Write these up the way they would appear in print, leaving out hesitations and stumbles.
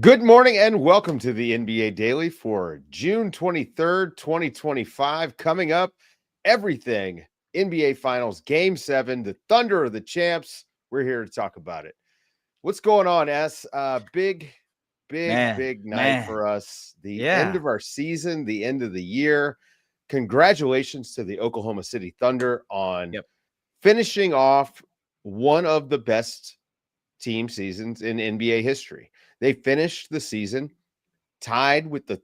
Good morning and welcome to the NBA Daily for June 23rd, 2025. Coming up, everything NBA Finals Game 7, the Thunder are the champs. We're here to talk about it. What's going on, S? Big night Man. for us. The end Yeah. of our season, the end of the year. Congratulations to the Oklahoma City Thunder on Yep. finishing off one of the best team seasons in NBA history. They finished the season tied with the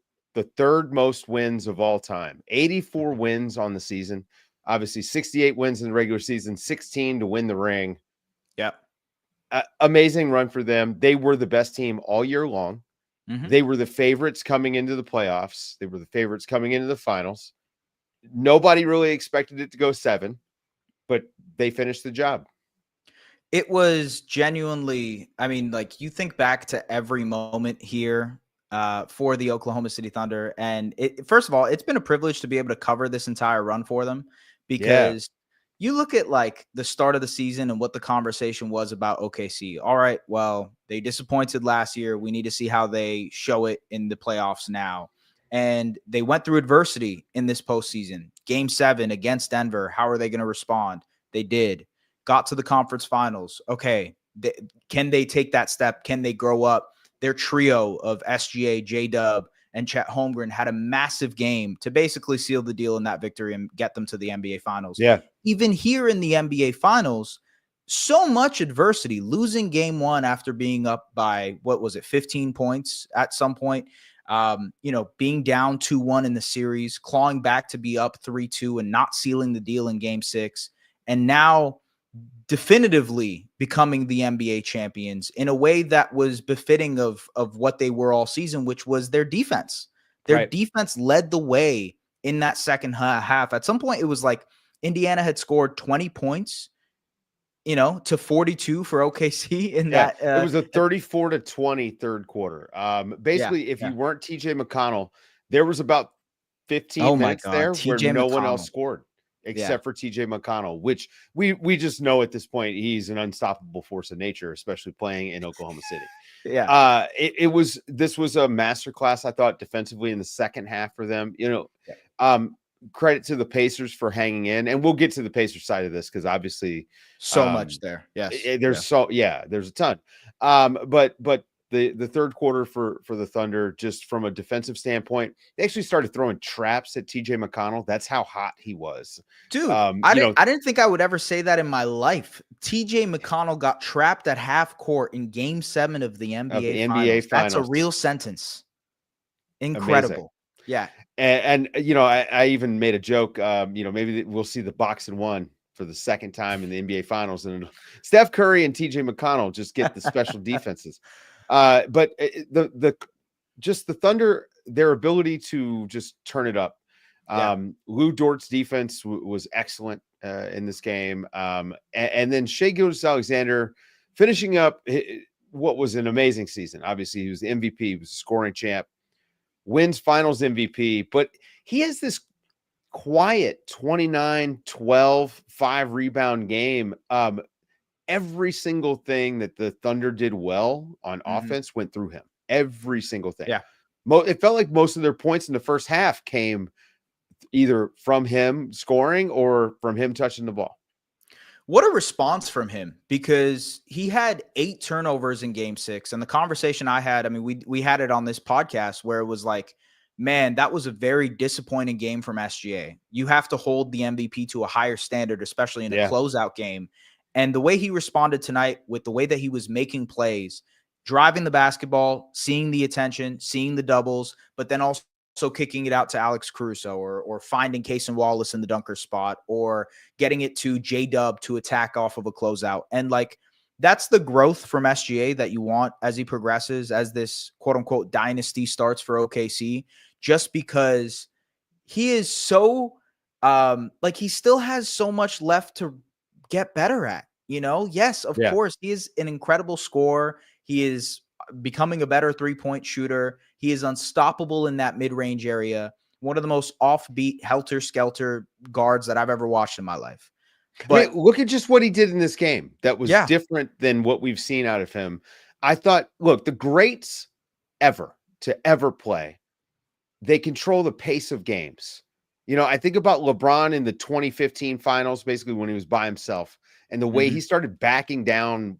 third most wins of all time. 84 wins on the season. Obviously 68 wins in the regular season, 16 to win the ring. Yep. Amazing run for them. They were the best team all year long. Mm-hmm. They were the favorites coming into the playoffs. They were the favorites coming into the finals. Nobody really expected it to go 7, but they finished the job. It was genuinely, you think back to every moment here for the Oklahoma City Thunder. And first of all, it's been a privilege to be able to cover this entire run for them because you look at like the start of the season and what the conversation was about OKC. All right, well, they disappointed last year. We need to see how they show it in the playoffs now. And they went through adversity in this postseason. Game 7 against Denver. How are they going to respond? They did. Got to the conference finals. Okay, can they take that step? Can they grow up? Their trio of SGA, J-Dub, and Chet Holmgren had a massive game to basically seal the deal in that victory and get them to the NBA Finals. Yeah. Even here in the NBA Finals, so much adversity, losing game 1 after being up by, 15 points at some point, being down 2-1 in the series, clawing back to be up 3-2 and not sealing the deal in game 6. And now definitively becoming the NBA champions in a way that was befitting of what they were all season, which was their defense. Their defense led the way in that second half. At some point, it was like Indiana had scored 20 points, to 42 for OKC in that. It was a 34-20 third quarter. Basically, if you weren't TJ McConnell, there was about 15 minutes there where no one else scored except for TJ McConnell, which we just know at this point he's an unstoppable force of nature, especially playing in Oklahoma City. This was a masterclass, I thought, defensively in the second half for them. Credit to the Pacers for hanging in, and we'll get to the Pacers side of this because obviously so much there. Yes, there's a ton. But the third quarter for the Thunder, just from a defensive standpoint, they actually started throwing traps at TJ McConnell. That's how hot he was, dude. I didn't think I would ever say that in my life. TJ McConnell got trapped at half court in Game 7 of the NBA Finals. That's a real sentence. Incredible. Amazing. Yeah. And I even made a joke, maybe we'll see the box and one for the second time in the NBA Finals, and Steph Curry and TJ McConnell just get the special defenses. But the Thunder, their ability to just turn it up. Lou Dort's defense was excellent in this game. And then Shai Gilgeous-Alexander finishing up what was an amazing season. Obviously, he was the MVP, he was a scoring champ. Wins finals MVP, but he has this quiet 29, 12, 5 rebound game. Every single thing that the Thunder did well on offense went through him. Every single thing. Yeah. It felt like most of their points in the first half came either from him scoring or from him touching the ball. What a response from him, because he had 8 turnovers in Game 6. And the conversation I had, we had it on this podcast where it was like, man, that was a very disappointing game from SGA. You have to hold the MVP to a higher standard, especially in a closeout game. And the way he responded tonight with the way that he was making plays, driving the basketball, seeing the attention, seeing the doubles, but then also kicking it out to Alex Caruso or finding Cason Wallace in the dunker spot or getting it to J-Dub to attack off of a closeout. And that's the growth from SGA that you want as he progresses, as this quote unquote dynasty starts for OKC, just because he is so he still has so much left to get better at, Yes, of course, he is an incredible scorer. He is becoming a better 3-point shooter. He is unstoppable in that mid-range area. One of the most offbeat, helter-skelter guards that I've ever watched in my life. But look at just what he did in this game. That was different than what we've seen out of him. I thought, look, the greats ever to ever play. They control the pace of games. I think about LeBron in the 2015 finals, basically when he was by himself, and the way he started backing down,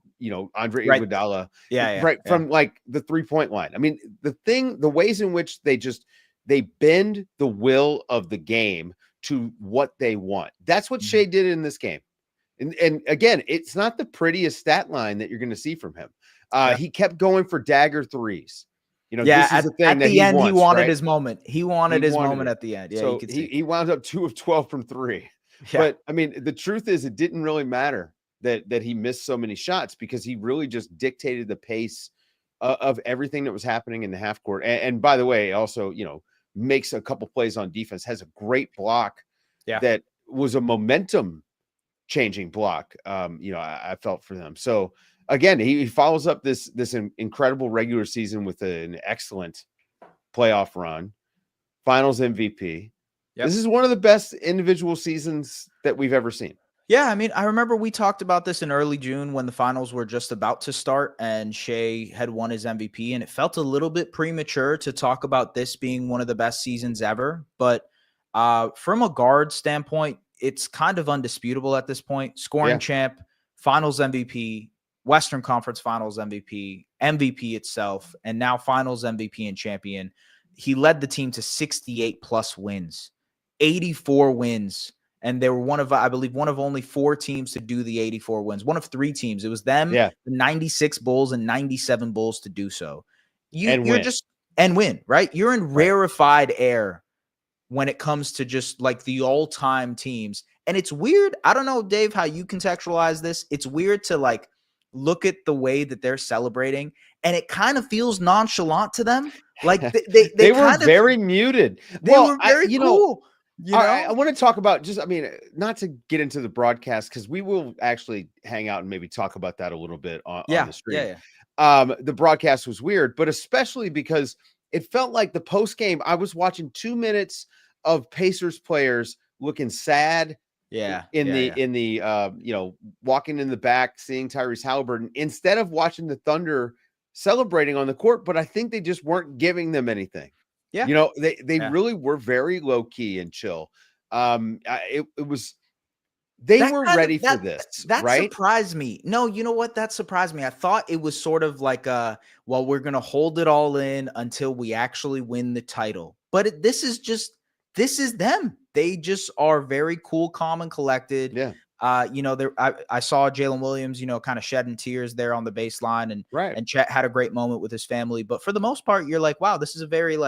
Andre Right. Iguodala, Yeah. right from like the 3-point line. I mean, the ways in which they bend the will of the game to what they want. That's what Shea did in this game. And again, it's not the prettiest stat line that you're going to see from him. He kept going for dagger threes. This is the thing at that the end, wants, he wanted right? his moment. He wanted his moment it. at the end. Yeah, so you could see. he wound up 2 of 12 from 3. Yeah. But I mean, the truth is, it didn't really matter that he missed so many shots because he really just dictated the pace of everything that was happening in the half court. And by the way, also, makes a couple plays on defense, has a great block that was a momentum changing block. I felt for them. So again, he follows up this incredible regular season with an excellent playoff run, finals MVP. This is one of the best individual seasons that we've ever seen. Yeah, I mean, I remember we talked about this in early June when the finals were just about to start and Shea had won his MVP, and it felt a little bit premature to talk about this being one of the best seasons ever. But from a guard standpoint, it's kind of undisputable at this point. Scoring champ, finals MVP, Western Conference Finals MVP, MVP itself, and now finals MVP and champion. He led the team to 68 plus wins, 84 wins. And they were I believe one of only 4 teams to do the 84 wins. One of 3 teams. It was them, the 96 Bulls and 97 Bulls to do so. You're win, right? You're in rarefied air when it comes to just like the all-time teams. And it's weird. I don't know, Dave, how you contextualize this. It's weird to like look at the way that they're celebrating, and it kind of feels nonchalant to them. Like they were very muted. They were very cool. I want to talk about not to get into the broadcast, because we will actually hang out and maybe talk about that a little bit on the stream. The broadcast was weird, but especially because it felt like the post game, I was watching 2 minutes of Pacers players looking sad. In the walking in the back, seeing Tyrese Halliburton, instead of watching the Thunder celebrating on the court. But I think they just weren't giving them anything. They really were very low key and chill. It was, they were ready for this. That right? surprised me. No, you know what? That surprised me. I thought it was sort of like we're going to hold it all in until we actually win the title. But this is them. They just are very cool, calm, and collected. Yeah. I saw Jalen Williams, kind of shedding tears there on the baseline, and Chet had a great moment with his family. But for the most part, you're like, wow, this is a very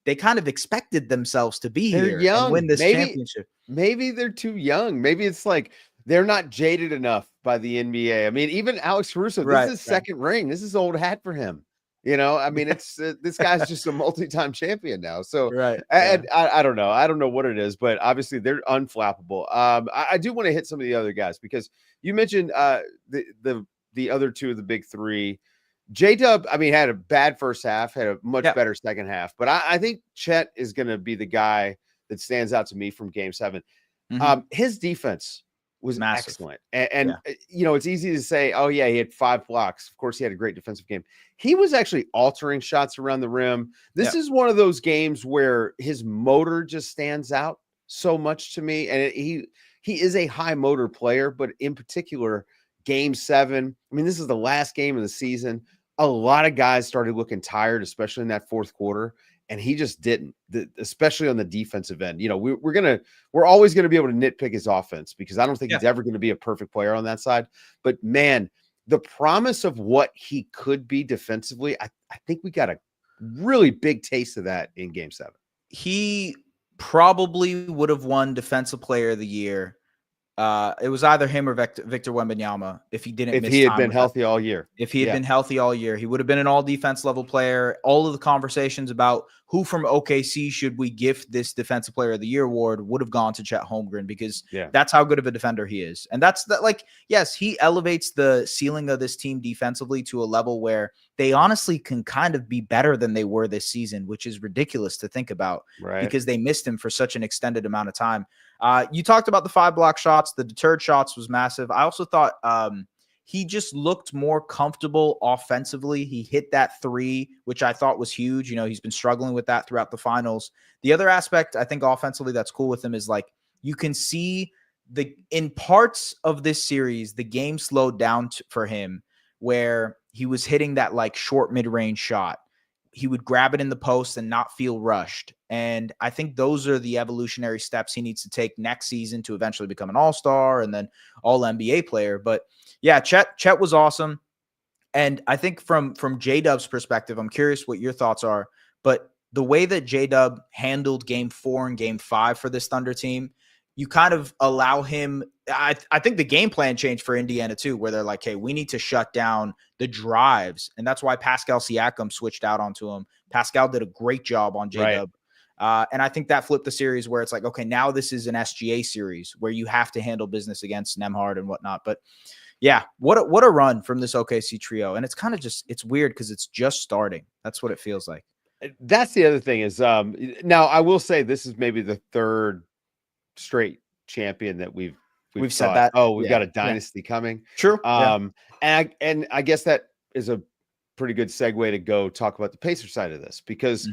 they kind of expected themselves to be here and win this championship. Maybe they're too young. Maybe it's like they're not jaded enough by the NBA. I mean, even Alex Caruso, this is his second ring. This is old hat for him. It's this guy's just a multi-time champion now. So I don't know. I don't know what it is, but obviously they're unflappable. I do want to hit some of the other guys, because you mentioned the other 2 of the big 3. J-Dub, had a bad first half, had a much better second half, but I think Chet is going to be the guy that stands out to me from Game 7. His defense was massive. Excellent. And it's easy to say, oh yeah, he had 5 blocks. Of course, he had a great defensive game. He was actually altering shots around the rim. This is one of those games where his motor just stands out so much to me. And he is a high motor player, but in particular, Game 7, this is the last game of the season. A lot of guys started looking tired, especially in that fourth quarter. And he just didn't, especially on the defensive end. We're always going to be able to nitpick his offense, because I don't think he's ever going to be a perfect player on that side. But man, the promise of what he could be defensively, I think we got a really big taste of that in Game 7. He probably would have won Defensive Player of the Year. It was either him or Victor Wembanyama if he didn't. If he had been healthy all year. If he had been healthy all year, he would have been an all defense level player. All of the conversations about who from OKC should we gift this Defensive Player of the Year award would have gone to Chet Holmgren, because that's how good of a defender he is. And that's that. Yes, he elevates the ceiling of this team defensively to a level where they honestly can kind of be better than they were this season, which is ridiculous to think about, because they missed him for such an extended amount of time. You talked about the 5 block shots. The deterred shots was massive. I also thought he just looked more comfortable offensively. He hit that three, which I thought was huge. He's been struggling with that throughout the finals. The other aspect I think offensively that's cool with him is like you can see in parts of this series, the game slowed down for him where he was hitting that like short mid-range shot. He would grab it in the post and not feel rushed. And I think those are the evolutionary steps he needs to take next season to eventually become an all-star and then all NBA player. But yeah, Chet was awesome. And I think from J-Dub's perspective, I'm curious what your thoughts are, but the way that J-Dub handled game 4 and game 5 for this Thunder team, you kind of allow him. I think the game plan changed for Indiana too, where they're like, hey, we need to shut down the drives. And that's why Pascal Siakam switched out onto him. Pascal did a great job on J-Dub. Right. And I think that flipped the series where it's like, okay, now this is an SGA series where you have to handle business against Nembhard and whatnot. But yeah, what a run from this OKC trio. And it's kind of it's weird because it's just starting. That's what it feels like. That's the other thing is now I will say this is maybe the third straight champion that we've said that. Oh, we've got a dynasty coming. True. And I guess that is a pretty good segue to go talk about the Pacers side of this, because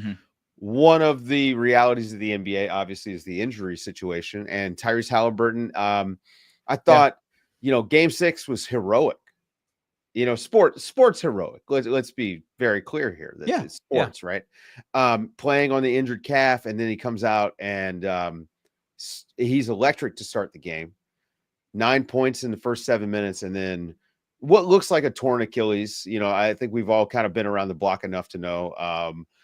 one of the realities of the NBA obviously is the injury situation, and Tyrese Halliburton. I thought, game 6 was heroic. Sports heroic. Let's be very clear here. That it's sports, right? Playing on the injured calf, and then he comes out and he's electric to start the game. 9 points in the first 7 minutes, and then what looks like a torn Achilles. I think we've all kind of been around the block enough to know.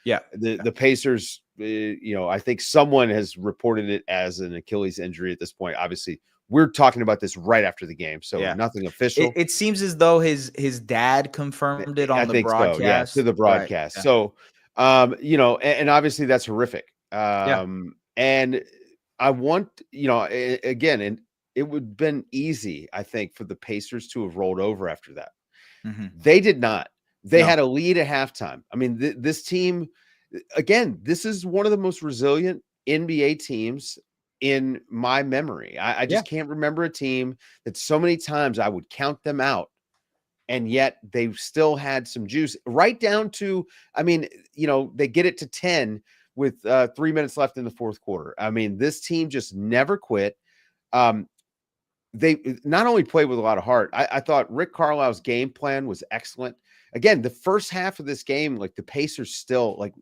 The Pacers. I think someone has reported it as an Achilles injury at this point. Obviously, we're talking about this right after the game, so nothing official. It seems as though his dad confirmed it on the broadcast. So, to the broadcast. Right. So, and obviously that's horrific. And I want, again, and it would have been easy, I think, for the Pacers to have rolled over after that. They did not. They had a lead at halftime. I mean, this team, again, this is one of the most resilient NBA teams in my memory. I just can't remember a team that so many times I would count them out, and yet they still had some juice right down to, they get it to 10 with 3 minutes left in the fourth quarter. I mean, this team just never quit. They not only played with a lot of heart. I thought Rick Carlisle's game plan was excellent. Again, the first half of this game, like the Pacers still, like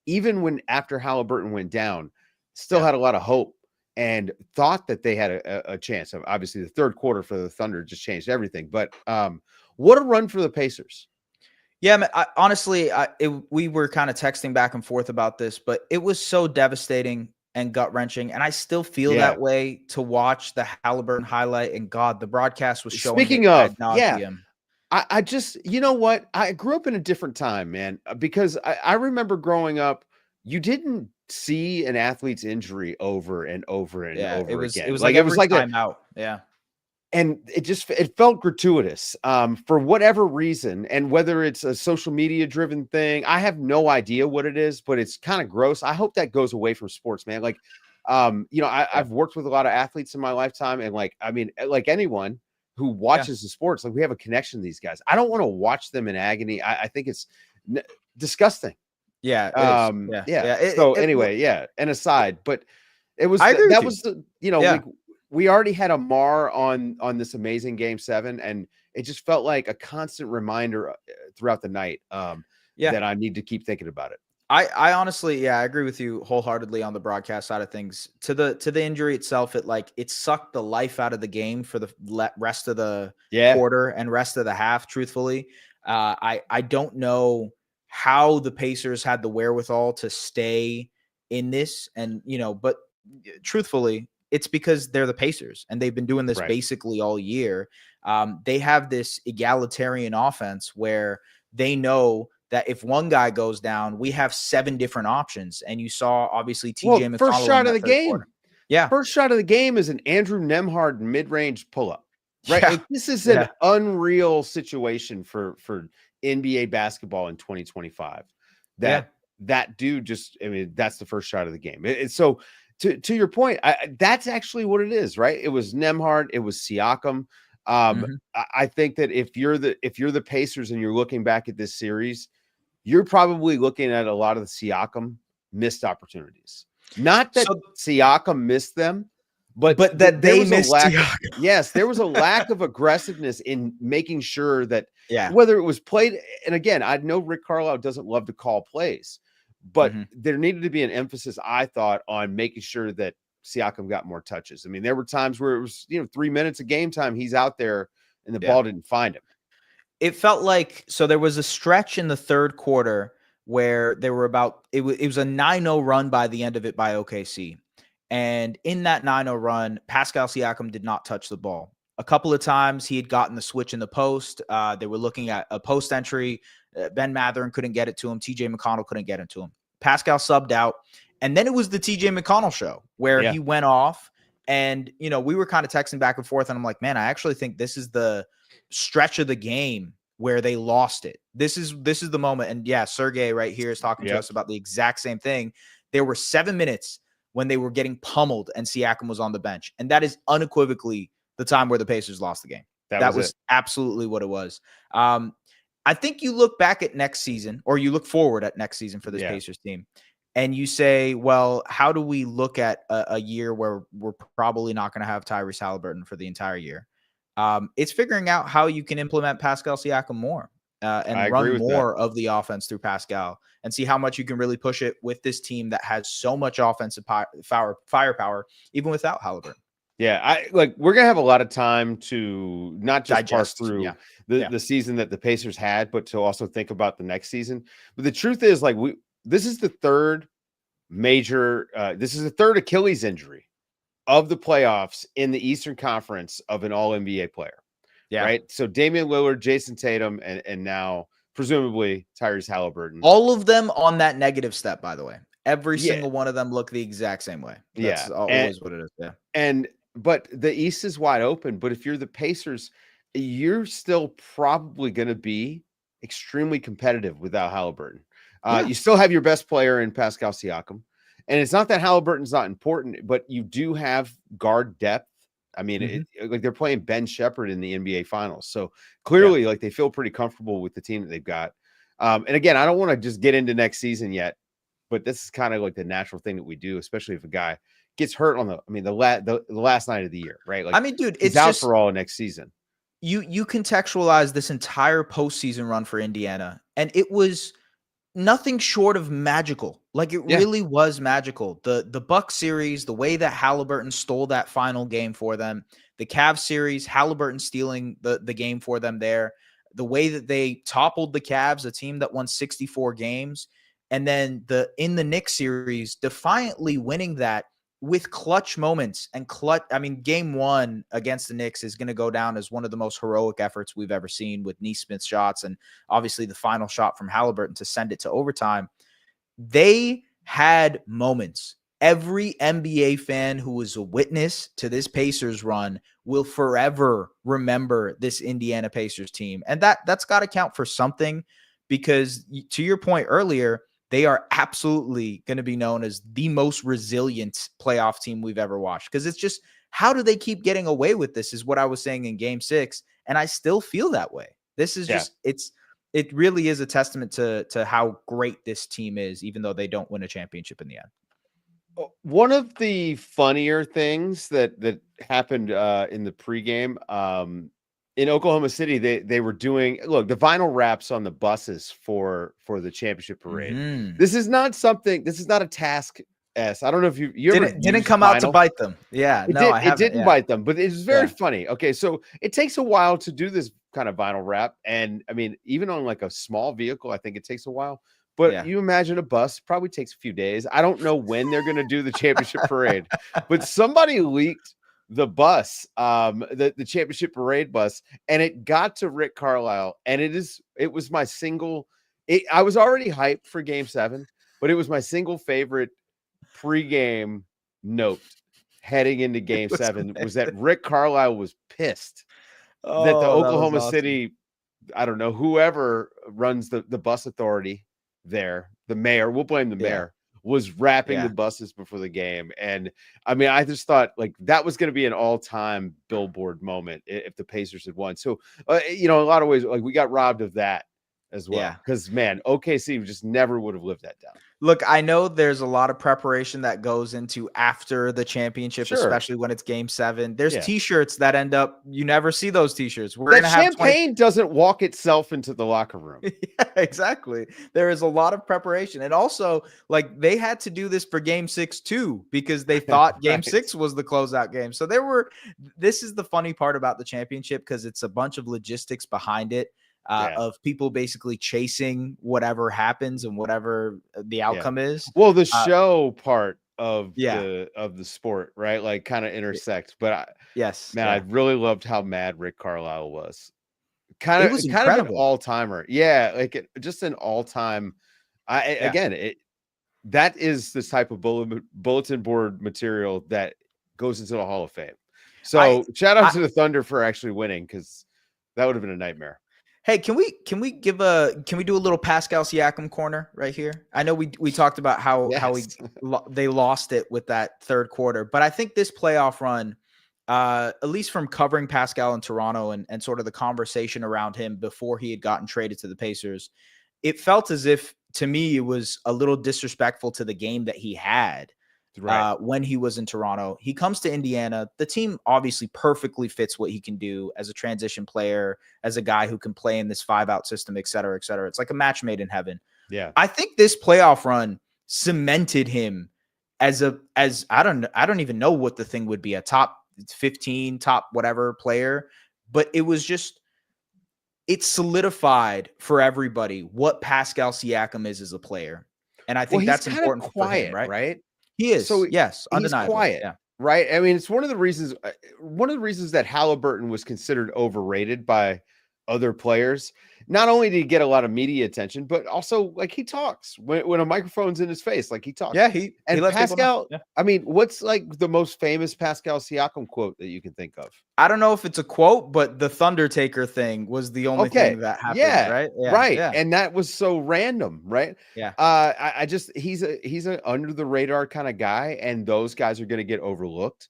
even after Halliburton went down, still had a lot of hope and thought that they had a chance. Obviously, the third quarter for the Thunder just changed everything. But what a run for the Pacers. Yeah, honestly, we were kind of texting back and forth about this, but it was so devastating and gut-wrenching, and I still feel that way to watch the Halliburton highlight. And God, the broadcast was showing. Speaking of, I just, you know what? I grew up in a different time, man, because I remember growing up, you didn't see an athlete's injury over and over and over again. It was like every time out. Yeah. And it felt gratuitous for whatever reason. And whether it's a social media driven thing, I have no idea what it is, but it's kind of gross. I hope that goes away from sports, man. Like, I've worked with a lot of athletes in my lifetime. And like anyone who watches the sports, like we have a connection to these guys. I don't want to watch them in agony. I think it's disgusting. Yeah. And aside, but it was, that was, like, we already had a mar on this amazing game 7, and it just felt like a constant reminder throughout the night that I need to keep thinking about it. I honestly, I agree with you wholeheartedly on the broadcast side of things. To the injury itself, it sucked the life out of the game for the rest of the quarter and rest of the half. Truthfully, I don't know how the Pacers had the wherewithal to stay in this, and but truthfully, it's because they're the Pacers and they've been doing this basically all year. They have this egalitarian offense where they know that if one guy goes down, we have 7 different options. And you saw obviously TJ McConnell. First shot of the game. Quarter. Yeah. First shot of the game is an Andrew Nembhard mid-range pull-up. Right. Like, this is an unreal situation for NBA basketball in 2025. That dude just, that's the first shot of the game. So to your point, that's actually what it is, right? It was Nembhard, it was Siakam. Mhm. I think that if you're the Pacers and you're looking back at this series, you're probably looking at a lot of the Siakam missed opportunities. Not that So, Siakam missed them, but but that there they was a missed lack of, Siakam. yes, there was a lack of aggressiveness in making sure that Yeah. whether it was played, and again, I know Rick Carlisle doesn't love to call plays, but Mhm. there needed to be an emphasis, I thought, on making sure that Siakam got more touches. I mean, there were times where it was, 3 minutes of game time, he's out there and the Yeah. ball didn't find him. It felt like, so there was a stretch in the third quarter where there were about, it was a 9-0 run by the end of it by OKC. And in that 9-0 run, Pascal Siakam did not touch the ball. A couple of times he had gotten the switch in the post. They were looking at a post entry. Ben Mathurin couldn't get it to him. TJ McConnell couldn't get it to him. Pascal subbed out. And then it was the TJ McConnell show where he went off. And, we were kind of texting back and forth. And I'm like, man, I actually think this is the stretch of the game where they lost it. This is the moment. And yeah, Sergey right here is talking to us about the exact same thing. There were 7 minutes when they were getting pummeled and Siakam was on the bench. And that is unequivocally the time where the Pacers lost the game. That was absolutely what it was. I think you look back at next season, or you look forward at next season for this Pacers team, and you say, well, how do we look at a year where we're probably not going to have Tyrese Halliburton for the entire year? It's figuring out how you can implement Pascal Siakam more and run more of the offense through Pascal and see how much you can really push it with this team that has so much offensive firepower, even without Halliburton. Yeah, we're gonna have a lot of time to not just digest parse through the season that the Pacers had, but to also think about the next season. But the truth is, this is the third major, this is the third Achilles injury of the playoffs in the Eastern Conference of an All NBA player. Yeah. Right. So Damian Lillard, Jason Tatum, and now presumably Tyrese Halliburton. All of them on that negative step, by the way. Every single one of them look the exact same way. That's always what it is. Yeah. But the East is wide open. But if you're the Pacers, you're still probably going to be extremely competitive without Halliburton. You still have your best player in Pascal Siakam. And it's not that Halliburton's not important, but you do have guard depth. I mean, they're playing Ben Shepherd in the NBA Finals. So clearly, they feel pretty comfortable with the team that they've got. And again, I don't want to just get into next season yet, but this is kind of like the natural thing that we do, especially if a guy gets hurt on the last night of the year, right? Dude, he's out for all next season. You contextualize this entire postseason run for Indiana, and it was nothing short of magical. It really was magical. The Bucks series, the way that Halliburton stole that final game for them, the Cavs series, Halliburton stealing the game for them there, the way that they toppled the Cavs, a team that won 64 games, and then in the Knicks series, defiantly winning that with clutch moments and game one against the Knicks is going to go down as one of the most heroic efforts we've ever seen, with Neesmith shots and obviously the final shot from Halliburton to send it to overtime. They had moments. Every NBA fan who was a witness to this Pacers run will forever remember this Indiana Pacers team. And that's got to count for something, because to your point earlier, they are absolutely going to be known as the most resilient playoff team we've ever watched. Because it's just, how do they keep getting away with this is what I was saying in Game 6. And I still feel that way. This is just, it really is a testament to how great this team is, even though they don't win a championship in the end. One of the funnier things that happened in the pregame, in Oklahoma City, they were doing the vinyl wraps on the buses for the championship parade. This is not a task. I don't know if you didn't come out to bite them. Yeah, it didn't bite them, but it was very funny. Okay, so it takes a while to do this kind of vinyl wrap, and I mean, even on a small vehicle, I think it takes a while. But you imagine a bus probably takes a few days. I don't know when they're going to do the championship parade, but somebody leaked the bus, the championship parade bus, and it got to Rick Carlisle, and it was my single. I was already hyped for Game 7, but it was my single favorite pregame note heading into Game 7 was that Rick Carlisle was pissed that the Oklahoma City, I don't know, whoever runs the bus authority there, the mayor, we'll blame the mayor, was wrapping Yeah. the buses before the game. And I mean, I just thought like that was going to be an all-time billboard moment if the Pacers had won. So, in a lot of ways, like we got robbed of that as well. Yeah. Because man, OKC just never would have lived that down. Look, I know there's a lot of preparation that goes into after the championship, Sure. especially when it's game 7. There's Yeah. T-shirts that end up, you never see those T-shirts. We're That going to have champagne doesn't walk itself into the locker room. Yeah, exactly. There is a lot of preparation. And also, like, they had to do this for game 6 too, because they thought game Right. 6 was the closeout game. So this is the funny part about the championship, because it's a bunch of logistics behind it. Of people basically chasing whatever happens and whatever the outcome is. Well, the show part of Yeah. the sport, right? Like kind of intersect. But Yes. man, Yeah. I really loved how mad Rick Carlisle was. It Kind was of an incredible. all-timer. Yeah, like just an all-time. Again, that is this type of bulletin board material that goes into the Hall of Fame. So shout out to the Thunder for actually winning, because that would have been a nightmare. Hey, can we do a little Pascal Siakam corner right here? I know we talked about how they lost it with that third quarter, but I think this playoff run, at least from covering Pascal in Toronto and sort of the conversation around him before he had gotten traded to the Pacers, it felt as if, to me, it was a little disrespectful to the game that he had. Right. When he was in Toronto. He comes to Indiana. The team obviously perfectly fits what he can do as a transition player, as a guy who can play in this 5-out system, et cetera, et cetera. It's like a match made in heaven. Yeah. I think this playoff run cemented him as I don't even know what the thing would be, a top 15, top whatever player, but it solidified for everybody what Pascal Siakam is as a player. And I think that's important for him, right? He is. So yes, undeniably. He's quiet, right? I mean, it's one of the reasons that Halliburton was considered overrated by other players. Not only did he get a lot of media attention, but also like he talks when a microphone's in his face, like he talks. Yeah, he lets Pascal. I mean, what's like the most famous Pascal Siakam quote that you can think of? I don't know if it's a quote, but the Thundertaker thing was the only thing that happened. Yeah, right. Yeah, right. Yeah. And that was so random, right? Yeah. I just he's an under the radar kind of guy, and those guys are going to get overlooked.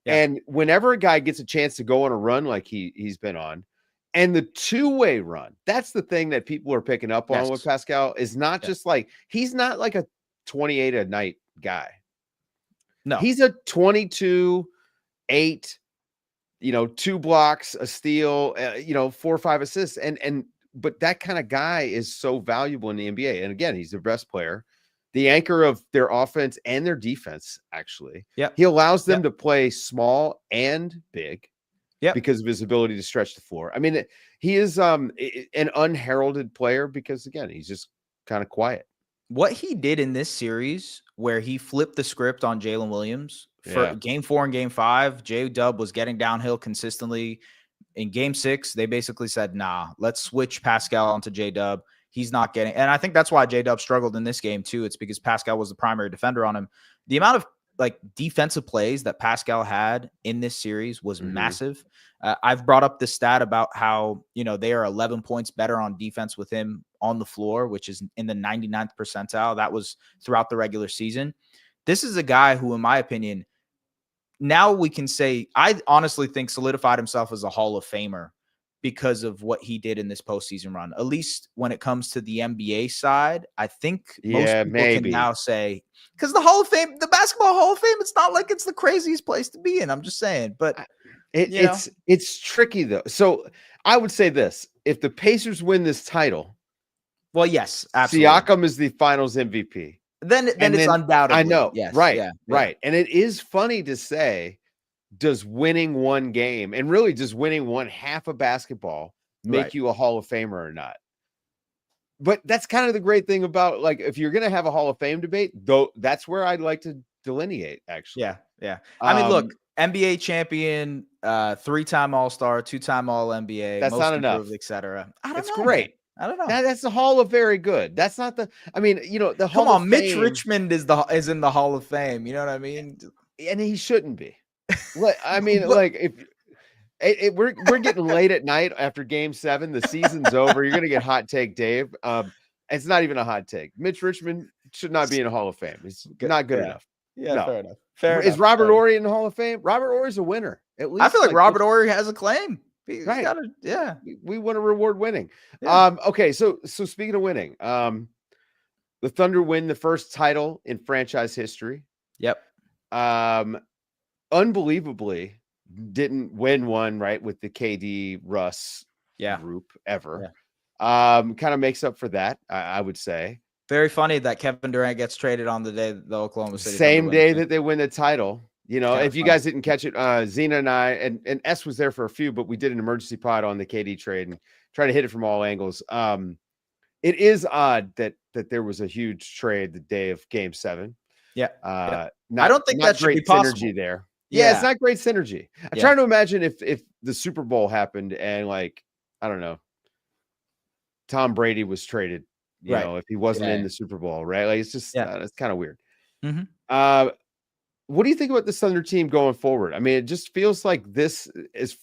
Yeah. And whenever a guy gets a chance to go on a run like he's been on, and the two-way run, that's the thing that people are picking up on with Pascal, is not just like, he's not like a 28 a night guy. No, he's a 22, 8, 2 blocks, a steal, 4 or 5 assists. But that kind of guy is so valuable in the NBA. And again, he's the best player, the anchor of their offense and their defense, actually. Yeah. He allows them to play small and big. Yeah, because of his ability to stretch the floor. I mean, he is an unheralded player because, again, he's just kind of quiet. What he did in this series, where he flipped the script on Jalen Williams for game 4 and game 5, J-Dub was getting downhill consistently. In game 6, they basically said, nah, let's switch Pascal onto J-Dub. He's not getting, and I think that's why J-Dub struggled in this game too. It's because Pascal was the primary defender on him. The amount of like defensive plays that Pascal had in this series was massive. I've brought up the stat about how, they are 11 points better on defense with him on the floor, which is in the 99th percentile. That was throughout the regular season. This is a guy who, in my opinion, now we can say, I honestly think solidified himself as a Hall of Famer because of what he did in this postseason run. At least when it comes to the NBA side, I think most people can now say, because the Hall of Fame, the Basketball Hall of Fame, it's not like it's the craziest place to be in. I'm just saying, but it's tricky though. So I would say this: if the Pacers win this title, well, yes, absolutely. Siakam is the Finals MVP. Then it's undoubtedly. I know, yes, right, yeah. right. And it is funny to say, does winning one game and really just winning one half of basketball make you a Hall of Famer or not? But that's kind of the great thing about, like, if you're going to have a Hall of Fame debate, though, that's where I'd like to delineate, actually. Yeah. I mean, look, NBA champion, 3-time All-Star, 2-time All-NBA. That's not enough, etc. That's great. I don't know. That's the Hall of Very Good. That's not the. I mean, the Hall. Come on, of Mitch Fame, Richmond is in the Hall of Fame. You know what I mean? And he shouldn't be. I mean, like if we're getting late at night after Game 7, the season's over. You're gonna get hot take, Dave. It's not even a hot take. Mitch Richmond should not be in a Hall of Fame. He's not good enough. Yeah, No. fair enough. Fair Is enough. Robert Horry in the Hall of Fame? Robert Horry's a winner. At least I feel like Robert Horry has a claim. He's right. got yeah. We want to reward winning. Yeah. Okay, so speaking of winning, the Thunder win the first title in franchise history. Yep. Unbelievably didn't win one, right, with the KD Russ group ever. Yeah. Kind of makes up for that, I would say. Very funny that Kevin Durant gets traded on the day the Oklahoma City same day that they win the title. You know, if you funny. guys didn't catch it, Zena and I and S was there for a few, but we did an emergency pod on the KD trade and try to hit it from all angles. It is odd that there was a huge trade the day of Game 7. Yeah. I don't think that should be possible. Synergy there. Yeah, it's not great synergy. I'm trying to imagine if the Super Bowl happened and, like, I don't know, Tom Brady was traded, you know, if he wasn't in the Super Bowl, right? Like, it's just it's kind of weird. Mm-hmm. What do you think about this Thunder team going forward? I mean, it just feels like this is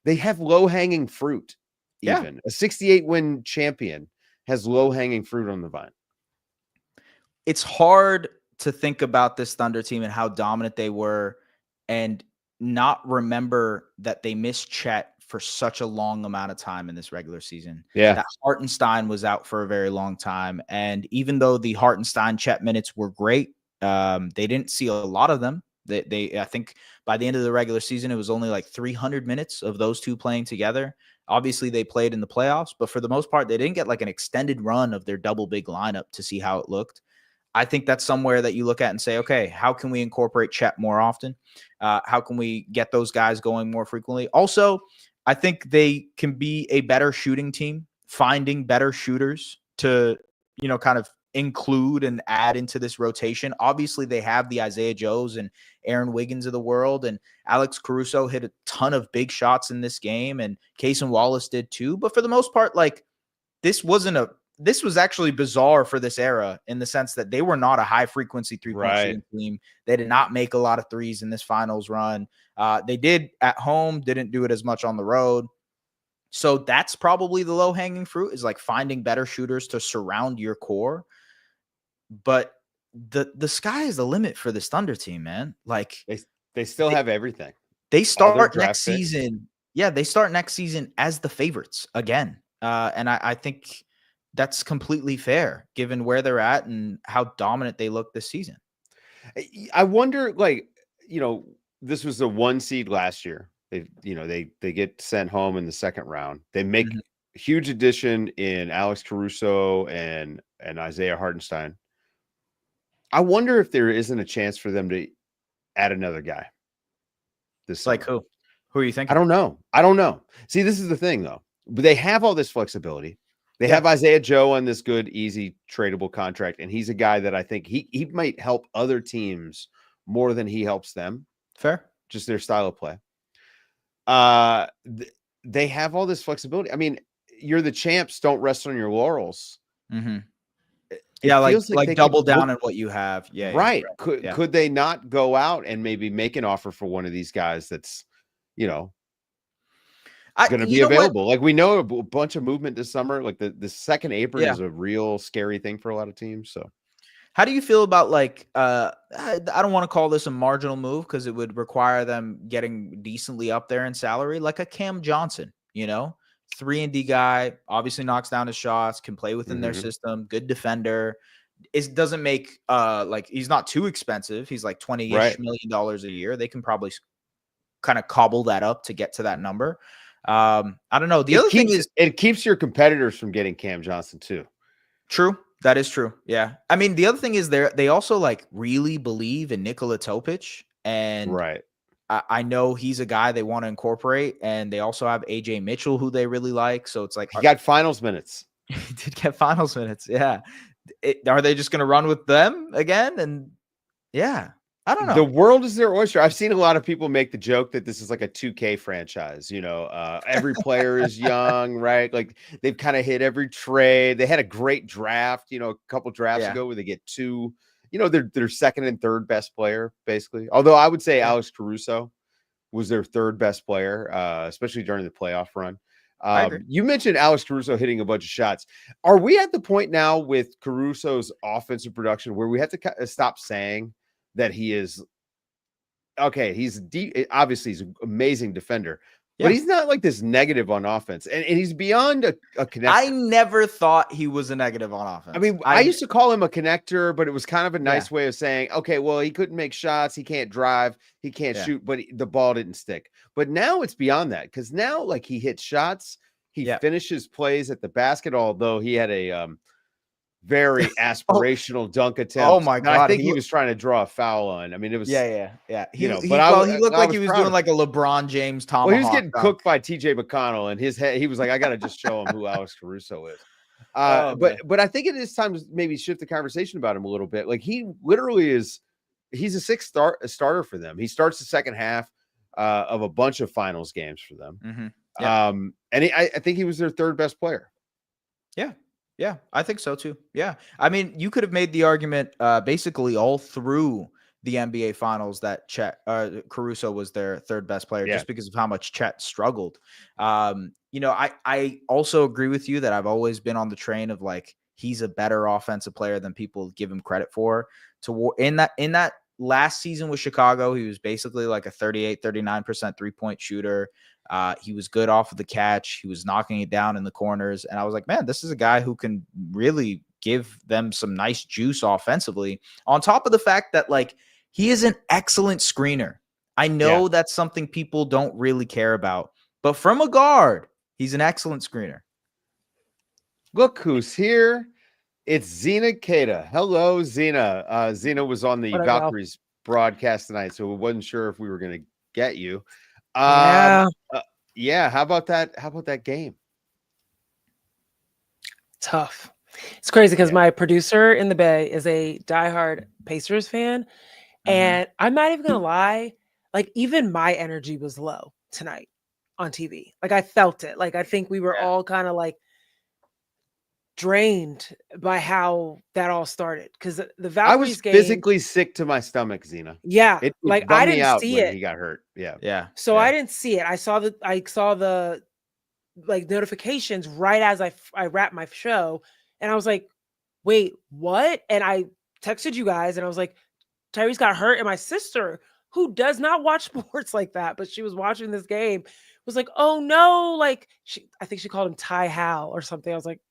they have low-hanging fruit. Even a 68-win champion has low-hanging fruit on the vine. It's hard to think about this Thunder team and how dominant they were and not remember that they missed Chet for such a long amount of time in this regular season. Yeah. That Hartenstein was out for a very long time. And even though the Hartenstein-Chet minutes were great, they didn't see a lot of them. I think by the end of the regular season, it was only like 300 minutes of those two playing together. Obviously, they played in the playoffs, but for the most part, they didn't get like an extended run of their double big lineup to see how it looked. I think that's somewhere that you look at and say, okay, how can we incorporate Chet more often? How can we get those guys going more frequently? Also, I think they can be a better shooting team, finding better shooters to, kind of include and add into this rotation. Obviously, they have the Isaiah Joes and Aaron Wiggins of the world, and Alex Caruso hit a ton of big shots in this game, and Cason Wallace did too. But for the most part, like, this was actually bizarre for this era in the sense that they were not a high frequency three-point shooting team. They did not make a lot of threes in this finals run. They did at home, didn't do it as much on the road. So that's probably the low-hanging fruit, is like finding better shooters to surround your core. But the sky is the limit for this Thunder team, man. Like, they still have everything. They start next season. Yeah, they start next season as the favorites again. And I think that's completely fair given where they're at and how dominant they look this season. I wonder, like, this was a 1 seed last year. They get sent home in the second round. They make a huge addition in Alex Caruso and Isaiah Hartenstein. I wonder if there isn't a chance for them to add another guy. This like who? Who are you thinking? I don't know. See, this is the thing though. But they have all this flexibility. They have Isaiah Joe on this good, easy, tradable contract, and he's a guy that I think he might help other teams more than he helps them. Fair. Just their style of play. They have all this flexibility. I mean, you're the champs. Don't rest on your laurels. Mm-hmm. Like double down on what you have. Yeah. Right. Could they not go out and maybe make an offer for one of these guys that's, going to be available? Like, we know a bunch of movement this summer. Like the second apron is a real scary thing for a lot of teams. So how do you feel about, like, I don't want to call this a marginal move because it would require them getting decently up there in salary, like a Cam Johnson, 3-and-D guy, obviously knocks down his shots, can play within their system, good defender. It doesn't make he's not too expensive. He's like $20-ish million a year. They can probably kind of cobble that up to get to that number. I don't know. The other thing is it keeps your competitors from getting Cam Johnson too. True. That is true. Yeah. I mean, the other thing is they also like really believe in Nikola Topic, and I know he's a guy they want to incorporate, and they also have AJ Mitchell, who they really like. So it's like, he got finals minutes. He did get finals minutes. Yeah. Are they just going to run with them again? And yeah, I don't know. The world is their oyster. I've seen a lot of people make the joke that this is like a 2K franchise. Every player is young, right? Like, they've kind of hit every trade. They had a great draft, a couple drafts ago where they get two. Their second and third best player, basically. Although I would say Alex Caruso was their third best player, especially during the playoff run. I agree. You mentioned Alex Caruso hitting a bunch of shots. Are we at the point now with Caruso's offensive production where we have to stop saying that he is okay? He's obviously he's an amazing defender, but he's not like this negative on offense, and he's beyond a connector. I never thought he was a negative on offense. I mean, I used to call him a connector, but it was kind of a nice way of saying, okay, well, he couldn't make shots, he can't drive, he can't shoot, but the ball didn't stick. But now it's beyond that, because now like he hits shots, he finishes plays at the basket, although he had a very aspirational dunk attempt. Oh my God. I think he was trying to draw a foul on. I mean, it was yeah. He looked I like he was doing like a LeBron James tomahawk. Well, he was getting cooked by TJ McConnell, and his head, he was like, I gotta just show him who Alex Caruso is. But I think it is time to maybe shift the conversation about him a little bit. Like he literally he's a sixth starter for them. He starts the second half of a bunch of finals games for them. And I think he was their third best player. Yeah, I think so too. Yeah. I mean, you could have made the argument basically all through the NBA finals that Caruso was their third best player just because of how much Chet struggled. I also agree with you that I've always been on the train of like, he's a better offensive player than people give him credit for. In that last season with Chicago, he was basically like a 39% 3-point shooter. He was good off of the catch. He was knocking it down in the corners. And I was like, man, this is a guy who can really give them some nice juice offensively. On top of the fact that like he is an excellent screener. I know that's something people don't really care about, but from a guard, he's an excellent screener. Look who's here. It's Zena Keita. Hello, Zena. Zena was on the Valkyries broadcast tonight, so we wasn't sure if we were going to get you. How about that? How about that game? Tough. It's crazy because my producer in the Bay is a diehard Pacers fan, and I'm not even gonna lie. Like even my energy was low tonight on TV. Like I felt it. Like I think we were all kind of like drained by how that all started because the Valkyries game. I was physically sick to my stomach, Zena. Yeah, it like I didn't see it. He got hurt. So I didn't see it. I saw the like notifications right as I wrapped my show, and I was like, "Wait, what?" And I texted you guys, and I was like, "Tyrese got hurt," and my sister, who does not watch sports like that, but she was watching this game, was like, "Oh no!" Like I think she called him Ty Hal or something. I was like,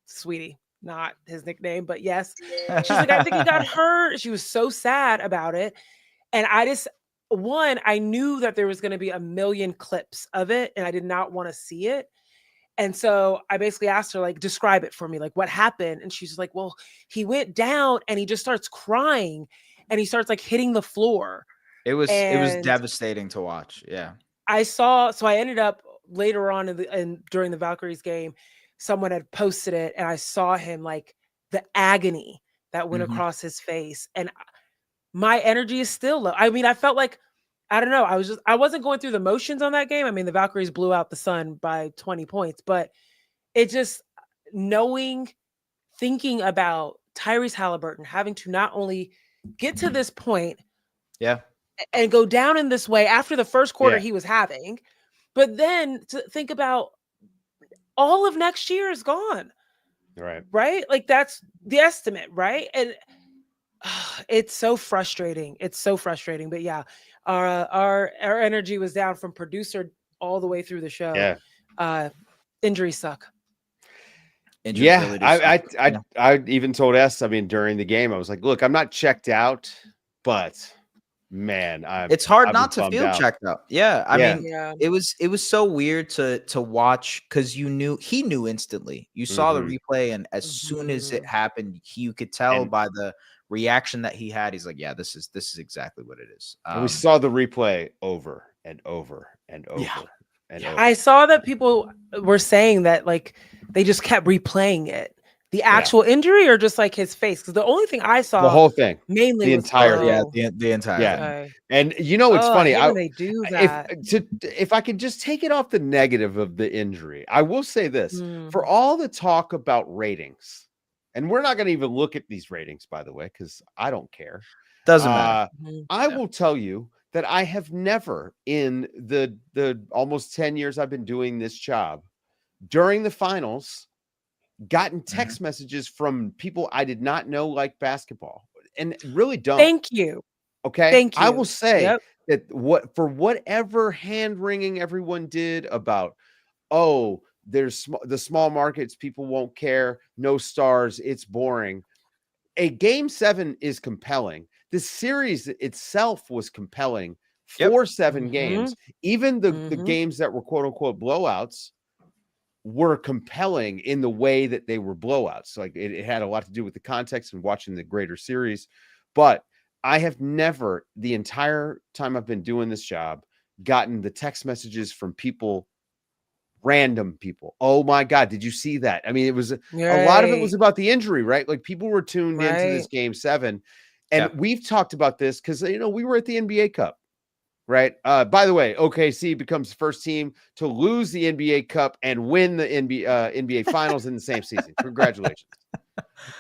"Sweetie." Not his nickname, but yes. She's like, I think he got hurt. She was so sad about it. And I knew that there was going to be a million clips of it and I did not want to see it. And so I basically asked her, like, describe it for me. Like, what happened? And she's like, well, he went down and he just starts crying and he starts like hitting the floor. It was devastating to watch. Yeah. So I ended up later on during the Valkyries game, someone had posted it and I saw him like the agony that went across his face. And my energy is still low. I mean, I felt like, I don't know. I wasn't going through the motions on that game. I mean, the Valkyries blew out the Sun by 20 points, but it just thinking about Tyrese Halliburton having to not only get to this point and go down in this way after the first quarter he was having, but then to think about all of next year is gone. Right? Like that's the estimate, right? And it's so frustrating. But yeah, our energy was down from producer all the way through the show. Injuries suck. I even told S, I mean, during the game, I was like, look, I'm not checked out, but man, it's hard not to feel checked out. I mean, it was so weird to watch because he knew instantly. You saw the replay, and as soon as it happened, you could tell by the reaction that he had. He's like, yeah, this is exactly what it is. And we saw the replay over and over and over and over. I saw that people were saying that like they just kept replaying it. The actual injury or just like his face? Because the only thing I saw, the whole thing, mainly the entire, the entire. Okay. And you know, it's funny. They do that. If I could just take it off the negative of the injury, I will say this: for all the talk about ratings, and we're not going to even look at these ratings, by the way, because I don't care. Doesn't matter. I will tell you that I have never in the almost 10 years I've been doing this job during the finals gotten text messages from people I did not know like basketball and really don't. Thank you. Okay. Thank I you. will say Yep. that whatever hand wringing everyone did about, oh, there's the small markets, people won't care, no stars, it's boring. A game 7 is compelling. The series itself was compelling for 7 games. Even the games that were quote unquote blowouts were compelling in the way that they were blowouts. Like it had a lot to do with the context and watching the greater series. But I have never, the entire time I've been doing this job, gotten the text messages from people, random people. Oh my God, did you see that? I mean, it was a lot of it was about the injury, right? Like people were tuned into this game 7. And we've talked about this because, we were at the NBA Cup, right? By the way, OKC becomes the first team to lose the NBA Cup and win the NBA Finals in the same season. Congratulations.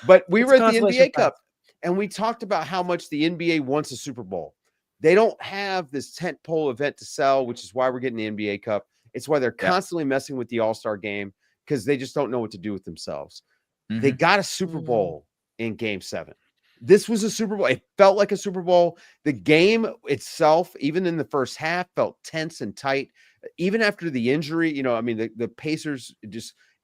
But we were at the NBA Cup and we talked about how much the NBA wants a Super Bowl. They don't have this tentpole event to sell, which is why we're getting the NBA Cup. It's why they're constantly messing with the All-Star game because they just don't know what to do with themselves. They got a Super Bowl in game 7. This was a Super Bowl. It felt like a Super Bowl. The game itself, even in the first half, felt tense and tight. Even after the injury, the Pacers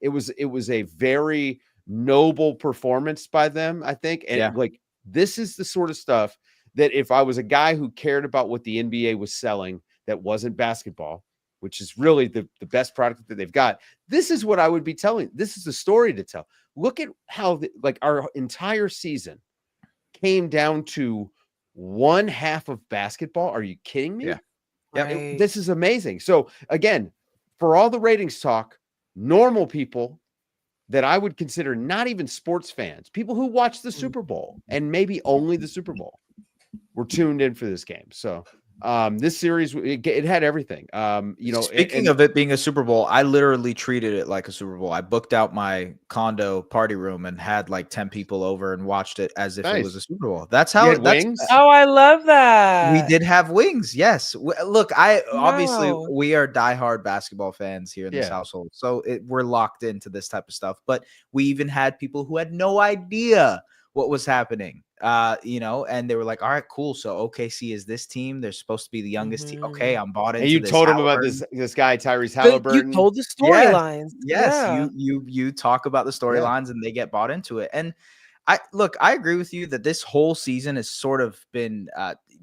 it was a very noble performance by them, I think. And this is the sort of stuff that if I was a guy who cared about what the NBA was selling that wasn't basketball, which is really the best product that they've got, this is what I would be telling. This is the story to tell. Look at how our entire season came down to one half of basketball. Are you kidding me? Yeah. This is amazing. So again, for all the ratings talk, normal people that I would consider not even sports fans, people who watch the Super Bowl and maybe only the Super Bowl, were tuned in for this game. So this series, it had everything. Speaking of it being a Super Bowl, I literally treated it like a Super Bowl. I booked out my condo party room and had like 10 people over and watched it as if it was a Super Bowl. That's how it wings. Oh, I love that. We did have wings. Yes. Look, obviously we are diehard basketball fans here in this household. So we're locked into this type of stuff, but we even had people who had no idea what was happening. And they were like, all right, cool. So OKC is this team. They're supposed to be the youngest team. Okay, I'm bought into this. And you this told him about this guy, Tyrese Halliburton. You told the storylines. Yes. You talk about the storylines and they get bought into it. And I agree with you that this whole season has sort of been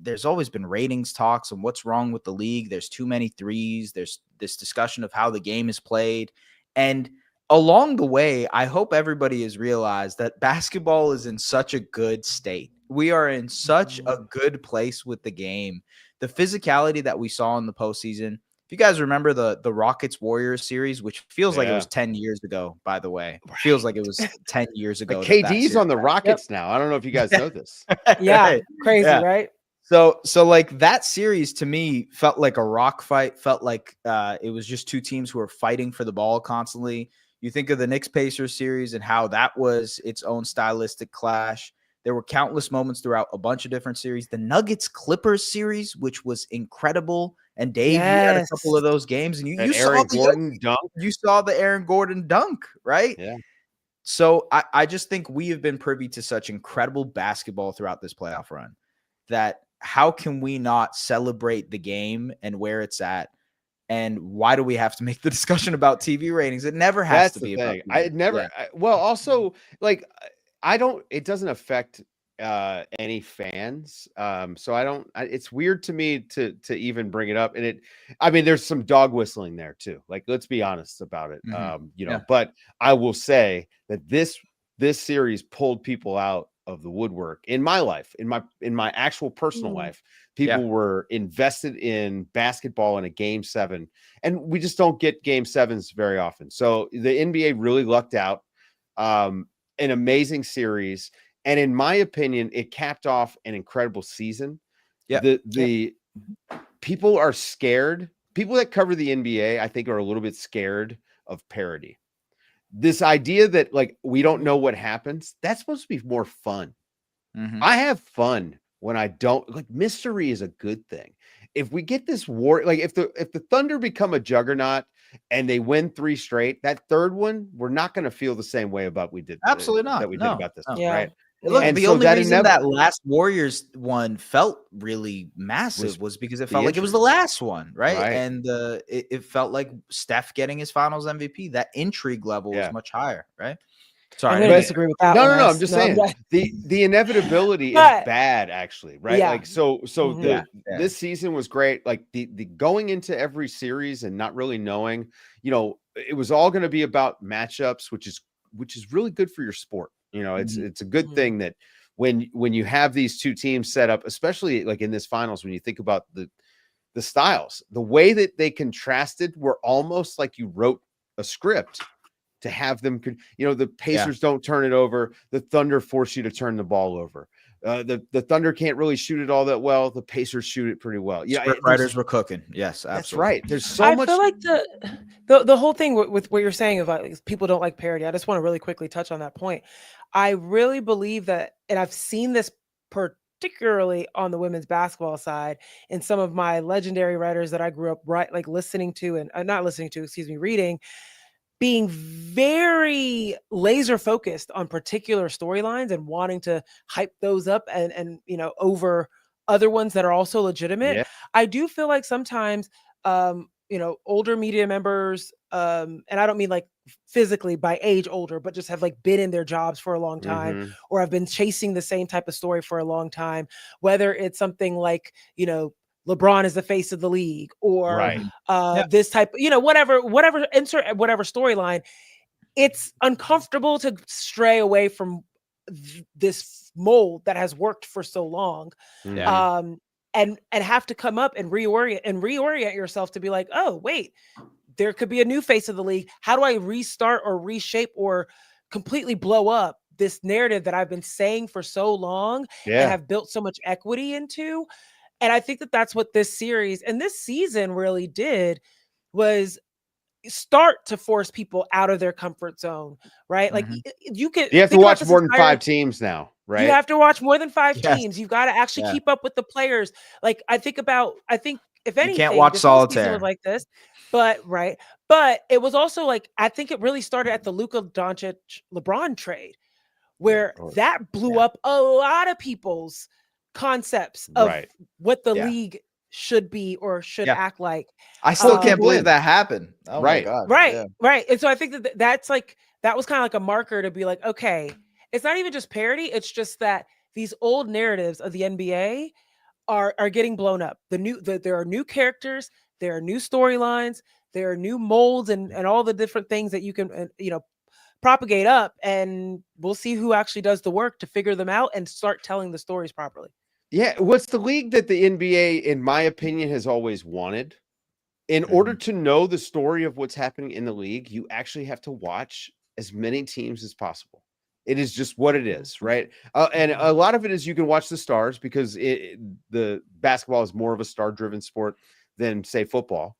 there's always been ratings talks and what's wrong with the league. There's too many threes. There's this discussion of how the game is played. And along the way, I hope everybody has realized that basketball is in such a good state. We are in such a good place with the game. The physicality that we saw in the postseason. If you guys remember the Rockets Warriors series, which feels like it was 10 years ago, by the way. Feels like it was 10 years ago. KD's on the Rockets now. I don't know if you guys know this. Crazy, right? So like that series to me felt like a rock fight, felt like it was just two teams who were fighting for the ball constantly. You think of the Knicks-Pacers series and how that was its own stylistic clash. There were countless moments throughout a bunch of different series. The Nuggets-Clippers series, which was incredible. And Dave, you had a couple of those games, and you saw the Aaron Gordon dunk, right? Yeah. So I just think we have been privy to such incredible basketball throughout this playoff run that how can we not celebrate the game and where it's at? And why do we have to make the discussion about TV ratings? It never has to be about TV. It doesn't affect any fans. So it's weird to me to even bring it up. And there's some dog whistling there too. Like, let's be honest about it. But I will say that this series pulled people out of the woodwork in my life, in my actual personal life. People were invested in basketball in a game 7, and we just don't get game 7s very often. So the NBA really lucked out. An amazing series. And in my opinion, it capped off an incredible season. The people are scared. People that cover the NBA, I think, are a little bit scared of parity. This idea that like we don't know what happens, that's supposed to be more fun. I have fun when I don't like mystery is a good thing. If we get this war, like if the Thunder become a juggernaut and they win 3 straight, that third one, we're not going to feel the same way about Absolutely not. that we did about this one, Yeah. right? Look, And the so only that reason that last Warriors one felt really massive was because it felt like it was the last one, right? And it felt like Steph getting his Finals MVP. That intrigue level was much higher, right? Sorry, Sorry, I'm going to disagree with that. No, I'm just saying the inevitability is bad, actually, right? Yeah. Like this season was great. Like the going into every series and not really knowing, it was all going to be about matchups, which is really good for your sport. It's a good thing that when you have these two teams set up, especially like in this finals, when you think about the styles, the way that they contrasted were almost like you wrote a script to have them, the Pacers don't turn it over. The Thunder force you to turn the ball over. The Thunder can't really shoot it all that well. The Pacers shoot it pretty well. Yeah, script writers were cooking. Yes, absolutely. That's right. There's so much. I feel like the whole thing with what you're saying of like people don't like parody. I just want to really quickly touch on that point. I really believe that, and I've seen this particularly on the women's basketball side, and some of my legendary writers that I grew up listening to and reading, being very laser focused on particular storylines and wanting to hype those up and over other ones that are also legitimate. Yeah. I do feel like sometimes older media members, and I don't mean like physically by age older, but just have like been in their jobs for a long time, or have been chasing the same type of story for a long time, whether it's something like, LeBron is the face of the league, or this type, whatever insert whatever storyline. It's uncomfortable to stray away from this mold that has worked for so long, and have to come up and reorient yourself to be like, oh wait, there could be a new face of the league. How do I restart or reshape or completely blow up this narrative that I've been saying for so long and have built so much equity into? And I think that that's what this series and this season really did, was start to force people out of their comfort zone, right? Like you have to watch more than 5 teams now, right? You have to watch more than 5 teams. You've got to actually keep up with the players. Like I think if anything, you can't watch solitaire like this, but it was also like, I think it really started at the Luka Doncic LeBron trade, where that blew up a lot of people's concepts of what the league should be or should act like. I still can't believe that happened. Oh my God. Right. And so I think that was kind of like a marker to be like, okay, it's not even just parody. It's just that these old narratives of the NBA are getting blown up. There are new characters, there are new storylines, there are new molds and all the different things that you can, propagate up, and we'll see who actually does the work to figure them out and start telling the stories properly. Yeah, what's the league that the NBA, in my opinion, has always wanted? In order to know the story of what's happening in the league, you actually have to watch as many teams as possible. It is just what it is, right? And a lot of it is you can watch the stars, because the basketball is more of a star-driven sport than, say, football.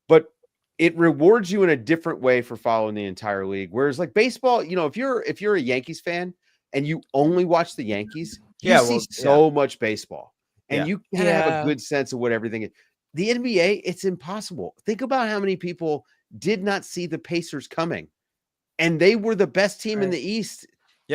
But it rewards you in a different way for following the entire league. Whereas like baseball, if you're a Yankees fan and you only watch the Yankees, you see so much baseball, and you kind of have a good sense of what everything is. The NBA, it's impossible. Think about how many people did not see the Pacers coming, and they were the best team in the East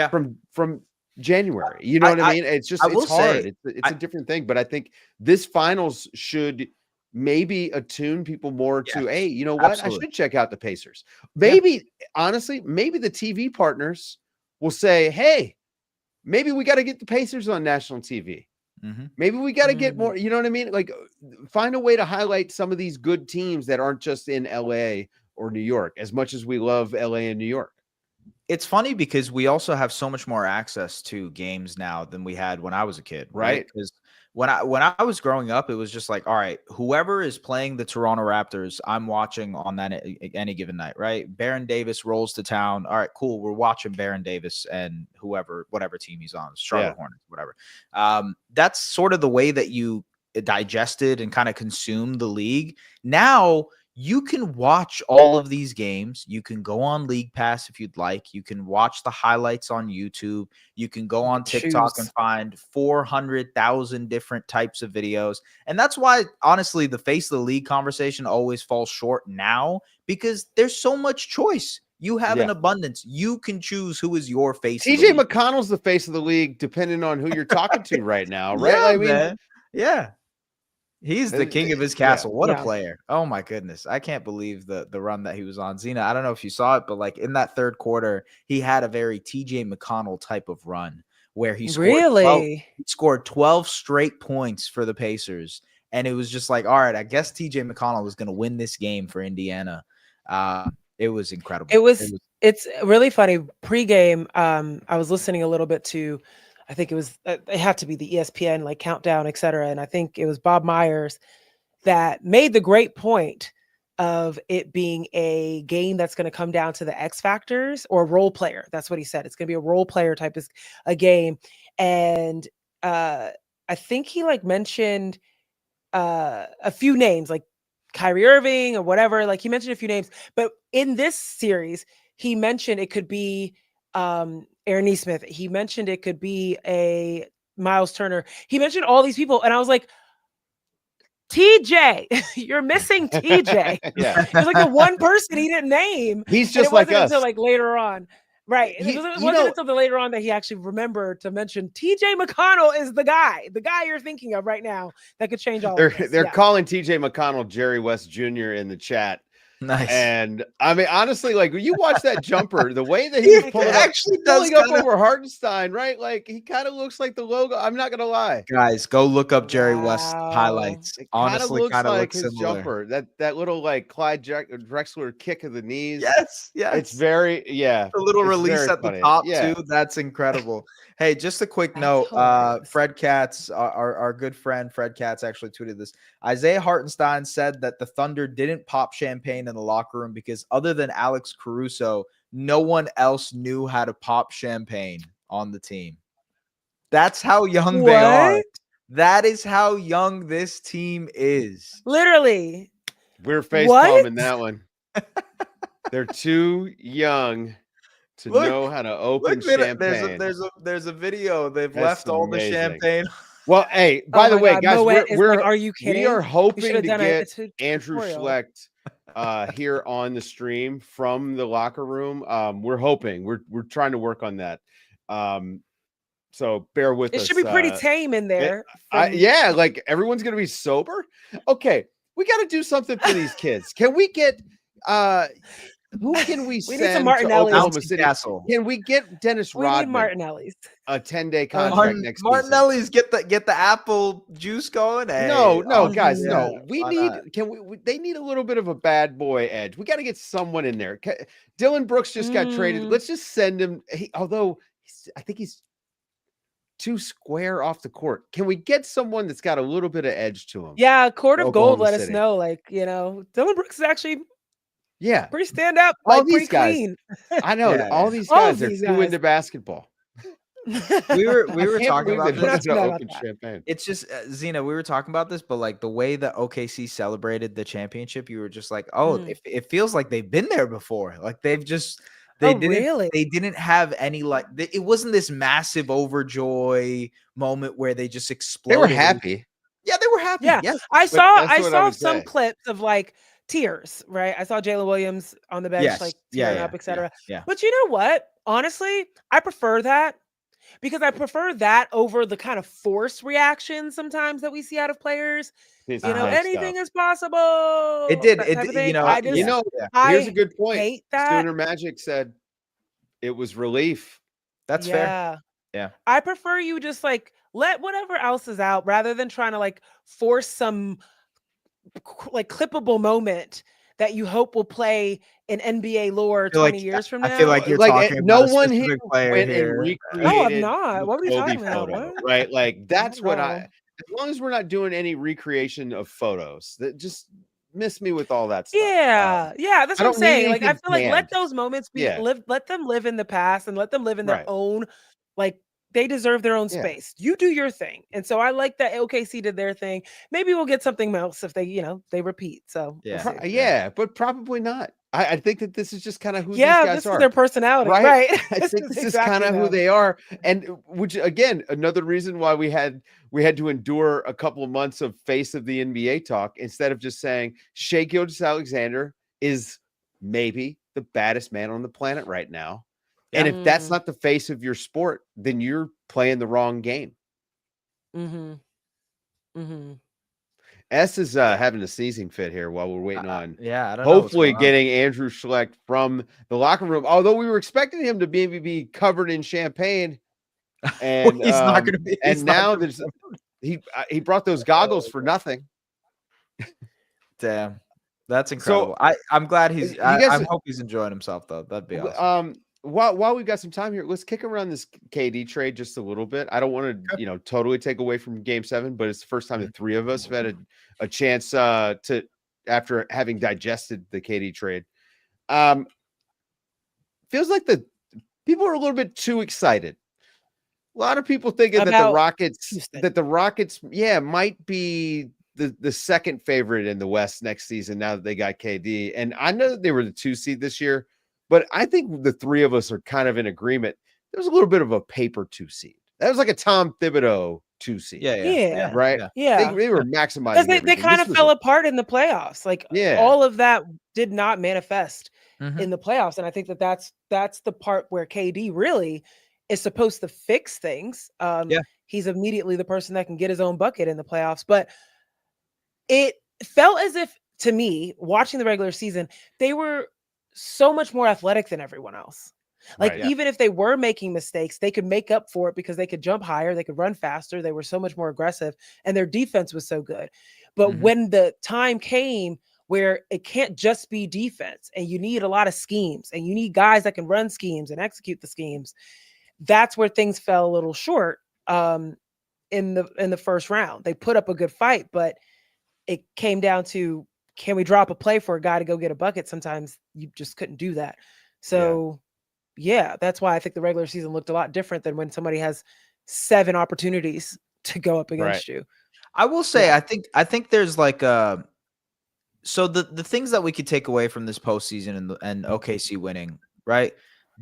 from January. You know what I mean? It's just, it's hard. It's a different thing. But I think this finals should maybe attune people more to, hey, you know what? Absolutely. I should check out the Pacers. Maybe, honestly, maybe the TV partners will say, hey, maybe we got to get the Pacers on national TV. Maybe we got to get more, you know what I mean? Like, find a way to highlight some of these good teams that aren't just in LA or New York, as much as we love LA and New York. It's funny because we also have so much more access to games now than we had when I was a kid, right? Because when I was growing up, it was just like, all right, whoever is playing the Toronto Raptors, I'm watching on that any given night, right? Baron Davis rolls to town. All right, cool. We're watching Baron Davis and whatever team he's on, Charlotte Hornets, whatever. That's sort of the way that you digested and kind of consumed the league. Now you can watch all of these games. You can go on League Pass if you'd like. You can watch the highlights on YouTube. You can go on TikTok and find 400,000 different types of videos. And that's why, honestly, the face of the league conversation always falls short now, because there's so much choice. You have an abundance. You can choose who is your face. TJ McConnell's the face of the league, depending on who you're talking to right now, right? Yeah, I mean, man. Yeah. He's the king of his castle. What a Yeah. player. Oh my goodness. I can't believe the run that he was on. Zena, I don't know if you saw it, but like in that third quarter, he had a very TJ McConnell type of run where he scored 12 straight points for the Pacers. And it was just like, all right, I guess TJ McConnell was going to win this game for Indiana. It was incredible. It's really funny. Pre-game, I was listening a little bit to, I think it was, it had to be the ESPN like countdown, et cetera. And I think it was Bob Myers that made the great point of it being a game that's going to come down to the X factors or role player. That's what he said. It's going to be a role player type of a game. And I think he like mentioned a few names like Kyrie Irving or whatever. Like he mentioned a few names, but in this series, he mentioned it could be Aaron Nesmith. He mentioned it could be a Miles Turner. He mentioned all these people. And I was like, TJ, you're missing TJ. Yeah. It was like the one person he didn't name. He's just like us. Until like later on. Right. It wasn't until the later on that he actually remembered to mention TJ McConnell is the guy you're thinking of right now that could change all of this. They're calling TJ McConnell Jerry West Jr. in the chat. Nice. And I mean, honestly, like when you watch that jumper, the way that he was pulling up over Hartenstein, right? Like he kind of looks like the logo. I'm not gonna lie, guys, go look up Jerry West highlights. It Honestly, kind of like looks his similar. jumper. That little like Clyde Drexler kick of the knees. Yes. It's very the little release at the top too. That's incredible. Hey, just a quick note. Fred Katz, our good friend Fred Katz, actually tweeted this. Isaiah Hartenstein said that the Thunder didn't pop champagne in the locker room because other than Alex Caruso, no one else knew how to pop champagne on the team. That's how young they are. That is how young this team is. Literally. We're face palming that one. They're too young to know how to open champagne. There's a video. They've left all the champagne. Well, hey, by the way, guys, we're are you kidding? We are hoping to get Andrew Schlecht here on the stream from the locker room. We're hoping. We're trying to work on that. So bear with us. It should be pretty tame in there. Yeah, like everyone's gonna be sober. Okay, we got to do something for these kids. Can we get who can we send need some Martinelli. to Oklahoma City? Can we get Dennis Rodman? We need Martinelli's. A 10-day contract next season. Martinelli's get the apple juice going. Hey, no, guys, no. We need. They need a little bit of a bad boy edge. We got to get someone in there. Dylan Brooks just got traded. Let's just send him. Although I think he's too square off the court. Can we get someone that's got a little bit of edge to him? Yeah, Court of Gold. Let us know. Like Dylan Brooks is actually. Yeah, pretty stand up. All like, these guys, clean. I know all these guys are too into basketball. We were talking about this. Champagne. It's just Zena. We were talking about this, but like the way that OKC celebrated the championship, you were just like, oh, it feels like they've been there before. Like they didn't have any like it wasn't this massive overjoy moment where they just exploded. They were happy. Yeah, they were happy. Yeah, yes. I saw some clips of like tears, right? I saw Jalen Williams on the bench, like tearing up, etc. Yeah. But you know what? Honestly, I prefer that because I prefer that over the kind of forced reaction sometimes that we see out of players. Anything is possible. It did. Here's a good point. Hate that. Sooner Magic said it was relief. That's fair. Yeah. I prefer you just like let whatever else is out rather than trying to like force some like clippable moment that you hope will play in NBA lore 20 years from now. I feel like you're talking about no one here went and recreated. No, I'm not. What are we talking about? Right? Like that's what as long as we're not doing any recreation of photos, that just miss me with all that stuff. Yeah, that's what I'm saying. Like I feel like let those moments be let them live in the past and let them live in their own like they deserve their own Yeah. space. You do your thing. And so I like that OKC did their thing. Maybe we'll get something else if they, they repeat. So we'll Yeah. see. But probably not. I think that this is just kind of who these Yeah, guys this are. is their personality, Right? right? I think this is kind of who they are. And which, again, another reason why we had to endure a couple of months of face of the NBA talk instead of just saying Shai Gilgeous-Alexander is maybe the baddest man on the planet right now. And if that's not the face of your sport, then you're playing the wrong game. S is having a sneezing fit here while we're waiting on. I don't hopefully know getting Andrew Schlecht from the locker room. Although we were expecting him to maybe be covered in champagne, and he's not going to be. And now there's he brought those goggles for nothing. Damn, that's incredible. So, I'm glad he's. I hope he's enjoying himself though. That'd be awesome. While we've got some time here, let's kick around this KD trade just a little bit. I don't want to, totally take away from Game 7, but it's the first time the three of us have had a chance to, after having digested the KD trade. Feels like the people are a little bit too excited. A lot of people thinking that the Rockets, might be the second favorite in the West next season now that they got KD. And I know that they were the 2 seed this year. But I think the three of us are kind of in agreement. There was a little bit of a paper 2 seed. That was like a Tom Thibodeau 2 seed. Yeah. Right? Yeah. They were maximizing because they kind of fell apart in the playoffs. Like all of that did not manifest in the playoffs. And I think that's the part where KD really is supposed to fix things. He's immediately the person that can get his own bucket in the playoffs. But it felt as if, to me, watching the regular season, they were so much more athletic than everyone else. Like, even if they were making mistakes, they could make up for it because they could jump higher, they could run faster, they were so much more aggressive, and their defense was so good. But when the time came where it can't just be defense, and you need a lot of schemes, and you need guys that can run schemes and execute the schemes, that's where things fell a little short in the first round. They put up a good fight, but it came down to, can we drop a play for a guy to go get a bucket? Sometimes you just couldn't do that. So, that's why I think the regular season looked a lot different than when somebody has 7 opportunities to go up against you. I will say, I think there's like so the things that we could take away from this postseason and OKC winning, right?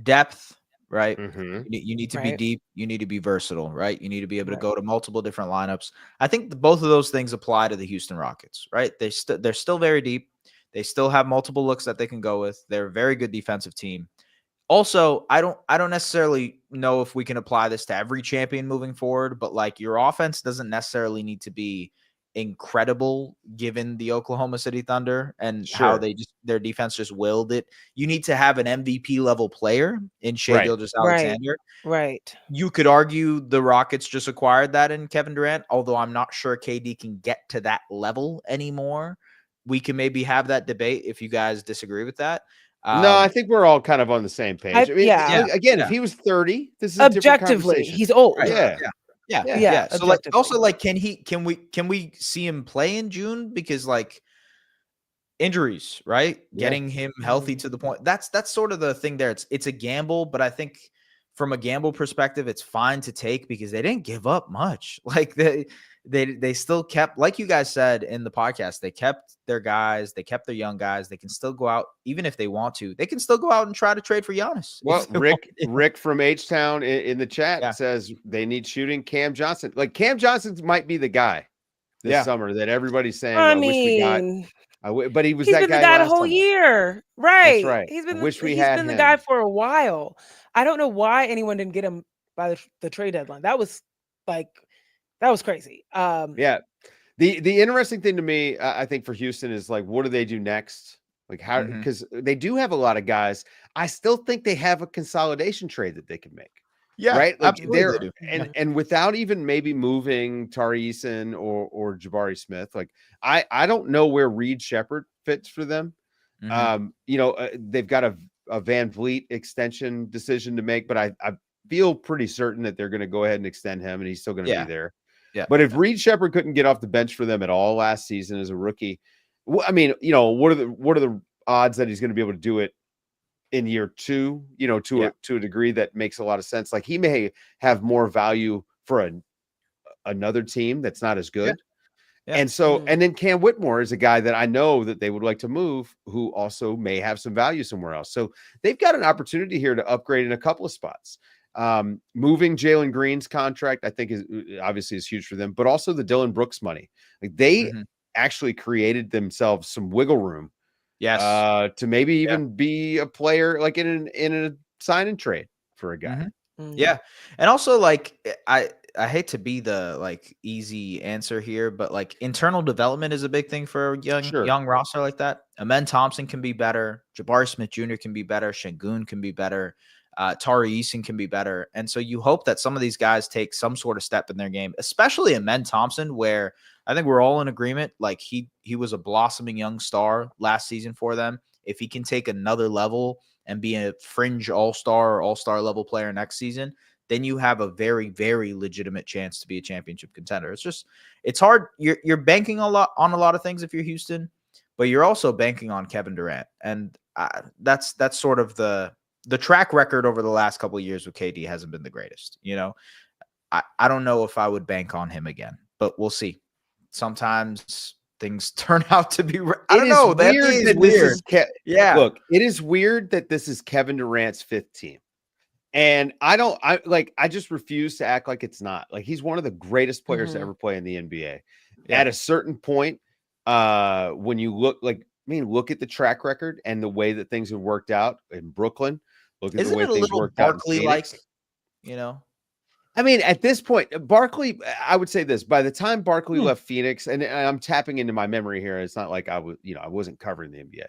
Depth, right? You need to be deep. You need to be versatile, right? You need to be able to go to multiple different lineups. I think both of those things apply to the Houston Rockets, right? They're still very deep. They still have multiple looks that they can go with. They're a very good defensive team. Also, I don't necessarily know if we can apply this to every champion moving forward, but like your offense doesn't necessarily need to be incredible given the Oklahoma City Thunder and how their defense just willed it. You need to have an MVP level player in Shai Gilgeous-Alexander. Right. You could argue the Rockets just acquired that in Kevin Durant, although I'm not sure KD can get to that level anymore. We can maybe have that debate if you guys disagree with that. No, I think we're all kind of on the same page. Again, if he was 30, this is objectively, he's old. Right? Yeah. So like, also like, can we see him play in June? Because like injuries, right? Getting him healthy to the point. That's sort of the thing there. It's a gamble, but I think from a gamble perspective, it's fine to take because they didn't give up much. Like they still kept, like you guys said in the podcast, they kept their guys, they kept their young guys. They can still go out, even if they want to, they can still go out and try to trade for Giannis. Well, Rick from H-Town in the chat says they need shooting. Cam Johnson. Like Cam Johnson might be the guy this summer that everybody's saying, I wish we got. But he's been the guy the whole year. Right. That's right. He's been the guy for a while. I don't know why anyone didn't get him by the trade deadline. That was crazy. The interesting thing to me, I think for Houston is like, what do they do next? Like how, because they do have a lot of guys. I still think they have a consolidation trade that they can make. Yeah, right. Like absolutely and without even maybe moving Tari Eason or Jabari Smith, like I don't know where Reed Shepherd fits for them. They've got a Van Vliet extension decision to make, but I feel pretty certain that they're going to go ahead and extend him, and he's still going to be there. Yeah. But if Reed Shepherd couldn't get off the bench for them at all last season as a rookie, I mean, what are the odds that he's going to be able to do it in year 2, to a degree that makes a lot of sense. Like he may have more value for another team that's not as good. Yeah. And so, and then Cam Whitmore is a guy that I know that they would like to move, who also may have some value somewhere else. So they've got an opportunity here to upgrade in a couple of spots. Moving Jalen Green's contract, I think is obviously is huge for them, but also the Dylan Brooks money. Like they actually created themselves some wiggle room. Yes. To maybe even be a player like in a sign and trade for a guy. Yeah. And also like I hate to be the like easy answer here, but like internal development is a big thing for a young roster like that. Amen Thompson can be better. Jabari Smith Jr. can be better. Şengün can be better. Tari Eason can be better. And so you hope that some of these guys take some sort of step in their game, especially Amen Thompson, where I think we're all in agreement. Like he was a blossoming young star last season for them. If he can take another level and be a fringe all-star or all-star level player next season, then you have a very, very legitimate chance to be a championship contender. It's hard. You're banking on a lot of things if you're Houston, but you're also banking on Kevin Durant. And that's sort of the track record over the last couple of years with KD hasn't been the greatest. I don't know if I would bank on him again, but we'll see. Sometimes things turn out to be. I don't know. That is weird. Look, it is weird that this is Kevin Durant's 5th team. And I just refuse to act like it's not. Like he's one of the greatest players to ever play in the NBA. At a certain point, when you look at the track record and the way that things have worked out in Brooklyn. Look at the way things worked out in Phoenix. I mean, at this point, Barkley, I would say this, by the time Barkley left Phoenix, and I'm tapping into my memory here. It's not like I wasn't covering the NBA,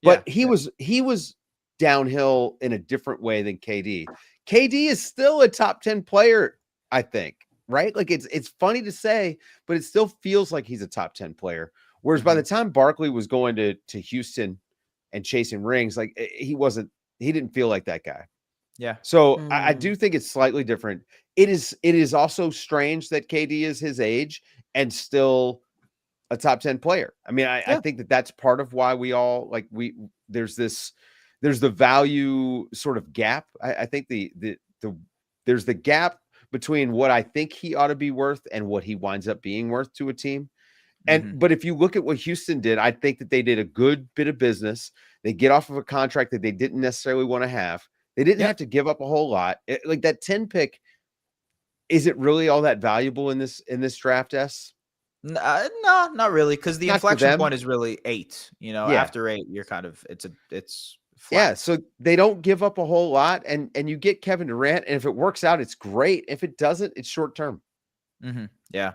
but he was downhill in a different way than KD. KD is still a top 10 player, I think, right? Like it's funny to say, but it still feels like he's a top 10 player. Whereas by the time Barkley was going to Houston and chasing rings, like he didn't feel like that guy. Yeah. So I do think it's slightly different. It is also strange that KD is his age and still a top 10 player. I mean, I think that that's part of why we all like there's the value sort of gap. I think there's the gap between what I think he ought to be worth and what he winds up being worth to a team. But if you look at what Houston did, I think that they did a good bit of business. They get off of a contract that they didn't necessarily want to have. They didn't have to give up a whole lot. Like that 10 pick, is it really all that valuable in this draft, S? No, not really, because the inflection point is really 8. After 8, you're kind of it's flat. Yeah. So they don't give up a whole lot, and you get Kevin Durant, and if it works out, it's great. If it doesn't, it's short term. Yeah.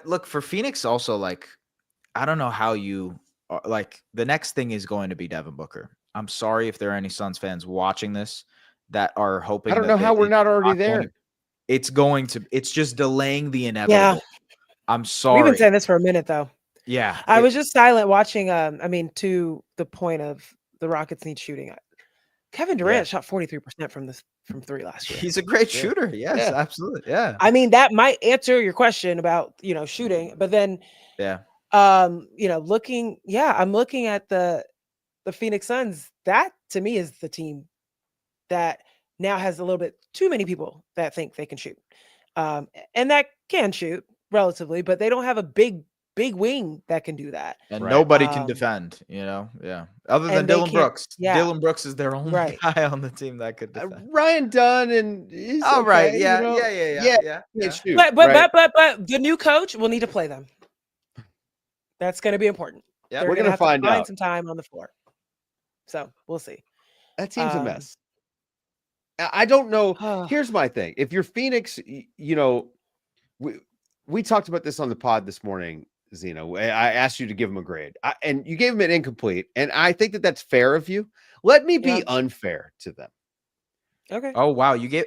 Look, for Phoenix also, like I don't know how you like the next thing is going to be Devin Booker. I'm sorry if there are any Suns fans watching this that are hoping. I don't know how we're not already there. It's just delaying the inevitable. Yeah. I'm sorry. We've been saying this for a minute though. Yeah. I was just silent watching. To the point of the Rockets need shooting. Kevin Durant shot 43% from 3 last year. He's a great shooter. Yes, absolutely. Yeah. I mean, that might answer your question about, shooting, but then, I'm looking at the Phoenix Suns. That to me is the team that now has a little bit too many people that think they can shoot. And that can shoot relatively, but they don't have a big wing that can do that. And nobody can defend, other than Dylan Brooks. Yeah. Dylan Brooks is their only guy on the team that could defend. Ryan Dunn and right. Yeah. But the new coach will need to play them. That's going to be important. Yeah, we're going to find some time on the floor. So we'll see. That team's a mess. I don't know. Here's my thing. If you're Phoenix, we talked about this on the pod this morning, Zeno. I asked you to give him a grade, and you gave him an incomplete. And I think that that's fair of you. Let me be unfair to them. Okay. Oh wow, you gave.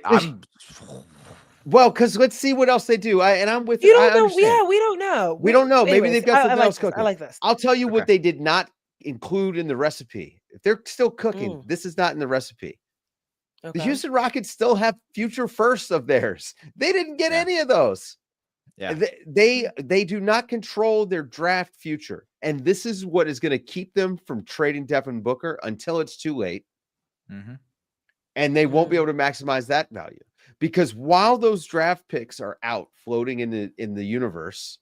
Well, because let's see what else they do. I'm with you. Don't know. Yeah, we don't know. We don't know. Maybe they've got something else cooking. I like this. I'll tell you what they did not include in the recipe. If they're still cooking, this is not in the recipe. Okay. The Houston Rockets still have future firsts of theirs. They didn't get any of those. Yeah. They do not control their draft future. And this is what is going to keep them from trading Devin Booker until it's too late. And they won't be able to maximize that value because while those draft picks are out floating in the universe,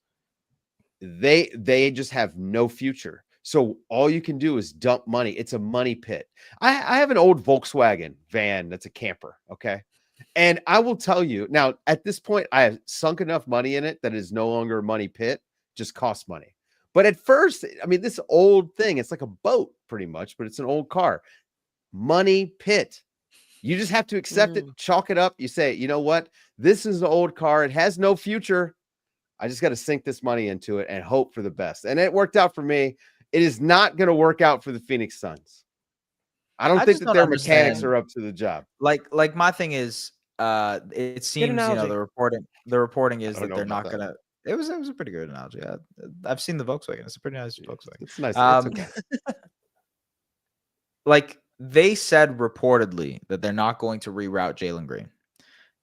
they just have no future. So all you can do is dump money. It's a money pit. I have an old Volkswagen van that's a camper, okay? And I will tell you now, at this point, I have sunk enough money in it that it is no longer a money pit, just costs money. But at first, I mean, this old thing, it's like a boat pretty much, but it's an old car. Money pit. You just have to accept it, chalk it up. You say, you know what? This is an old car. It has no future. I just got to sink this money into it and hope for the best. And it worked out for me. It is not going to work out for the Phoenix Suns. I don't think that their mechanics are up to the job. Like my thing is, it seems, the reporting is that they're not going to. It was a pretty good analogy. I've seen the Volkswagen. It's a pretty nice Volkswagen. It's nice. It's okay. Like they said reportedly that they're not going to reroute Jalen Green.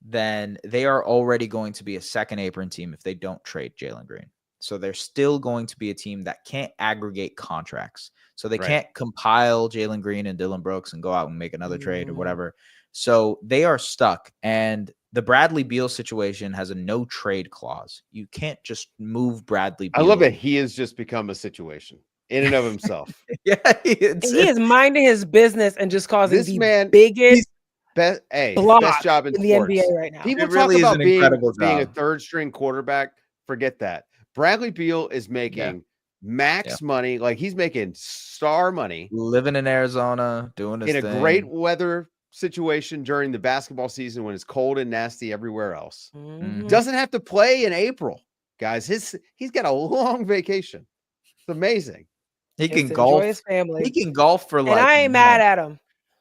Then they are already going to be a second apron team if they don't trade Jalen Green. So they're still going to be a team that can't aggregate contracts. So they can't compile Jalen Green and Dylan Brooks and go out and make another trade or whatever. So they are stuck. And the Bradley Beal situation has a no trade clause. You can't just move Bradley Beal. I love that he has just become a situation in and of himself. He is minding his business and just causing this man biggest best job in the NBA right now. People talk about being a third string quarterback. Forget that. Bradley Beal is making max money. Like he's making star money. Living in Arizona, doing his thing. In a great weather situation during the basketball season when it's cold and nasty everywhere else. Doesn't have to play in April, guys. He's got a long vacation. It's amazing. He can golf. His family. He can golf for and I ain't mad at him.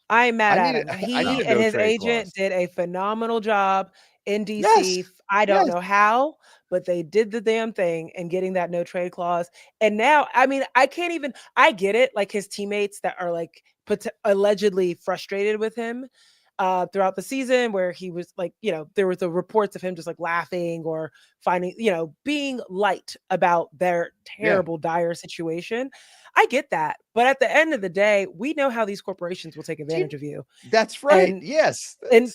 I ain't mad at him. He and his agent did a phenomenal job in DC. Yes. I don't know how, but they did the damn thing and getting that no trade clause. And now, I mean, I get it. Like his teammates that are like allegedly frustrated with him throughout the season where he was like, there was the reports of him just like laughing or finding, being light about their terrible, dire situation. I get that. But at the end of the day, we know how these corporations will take advantage of you. That's right. Yes. And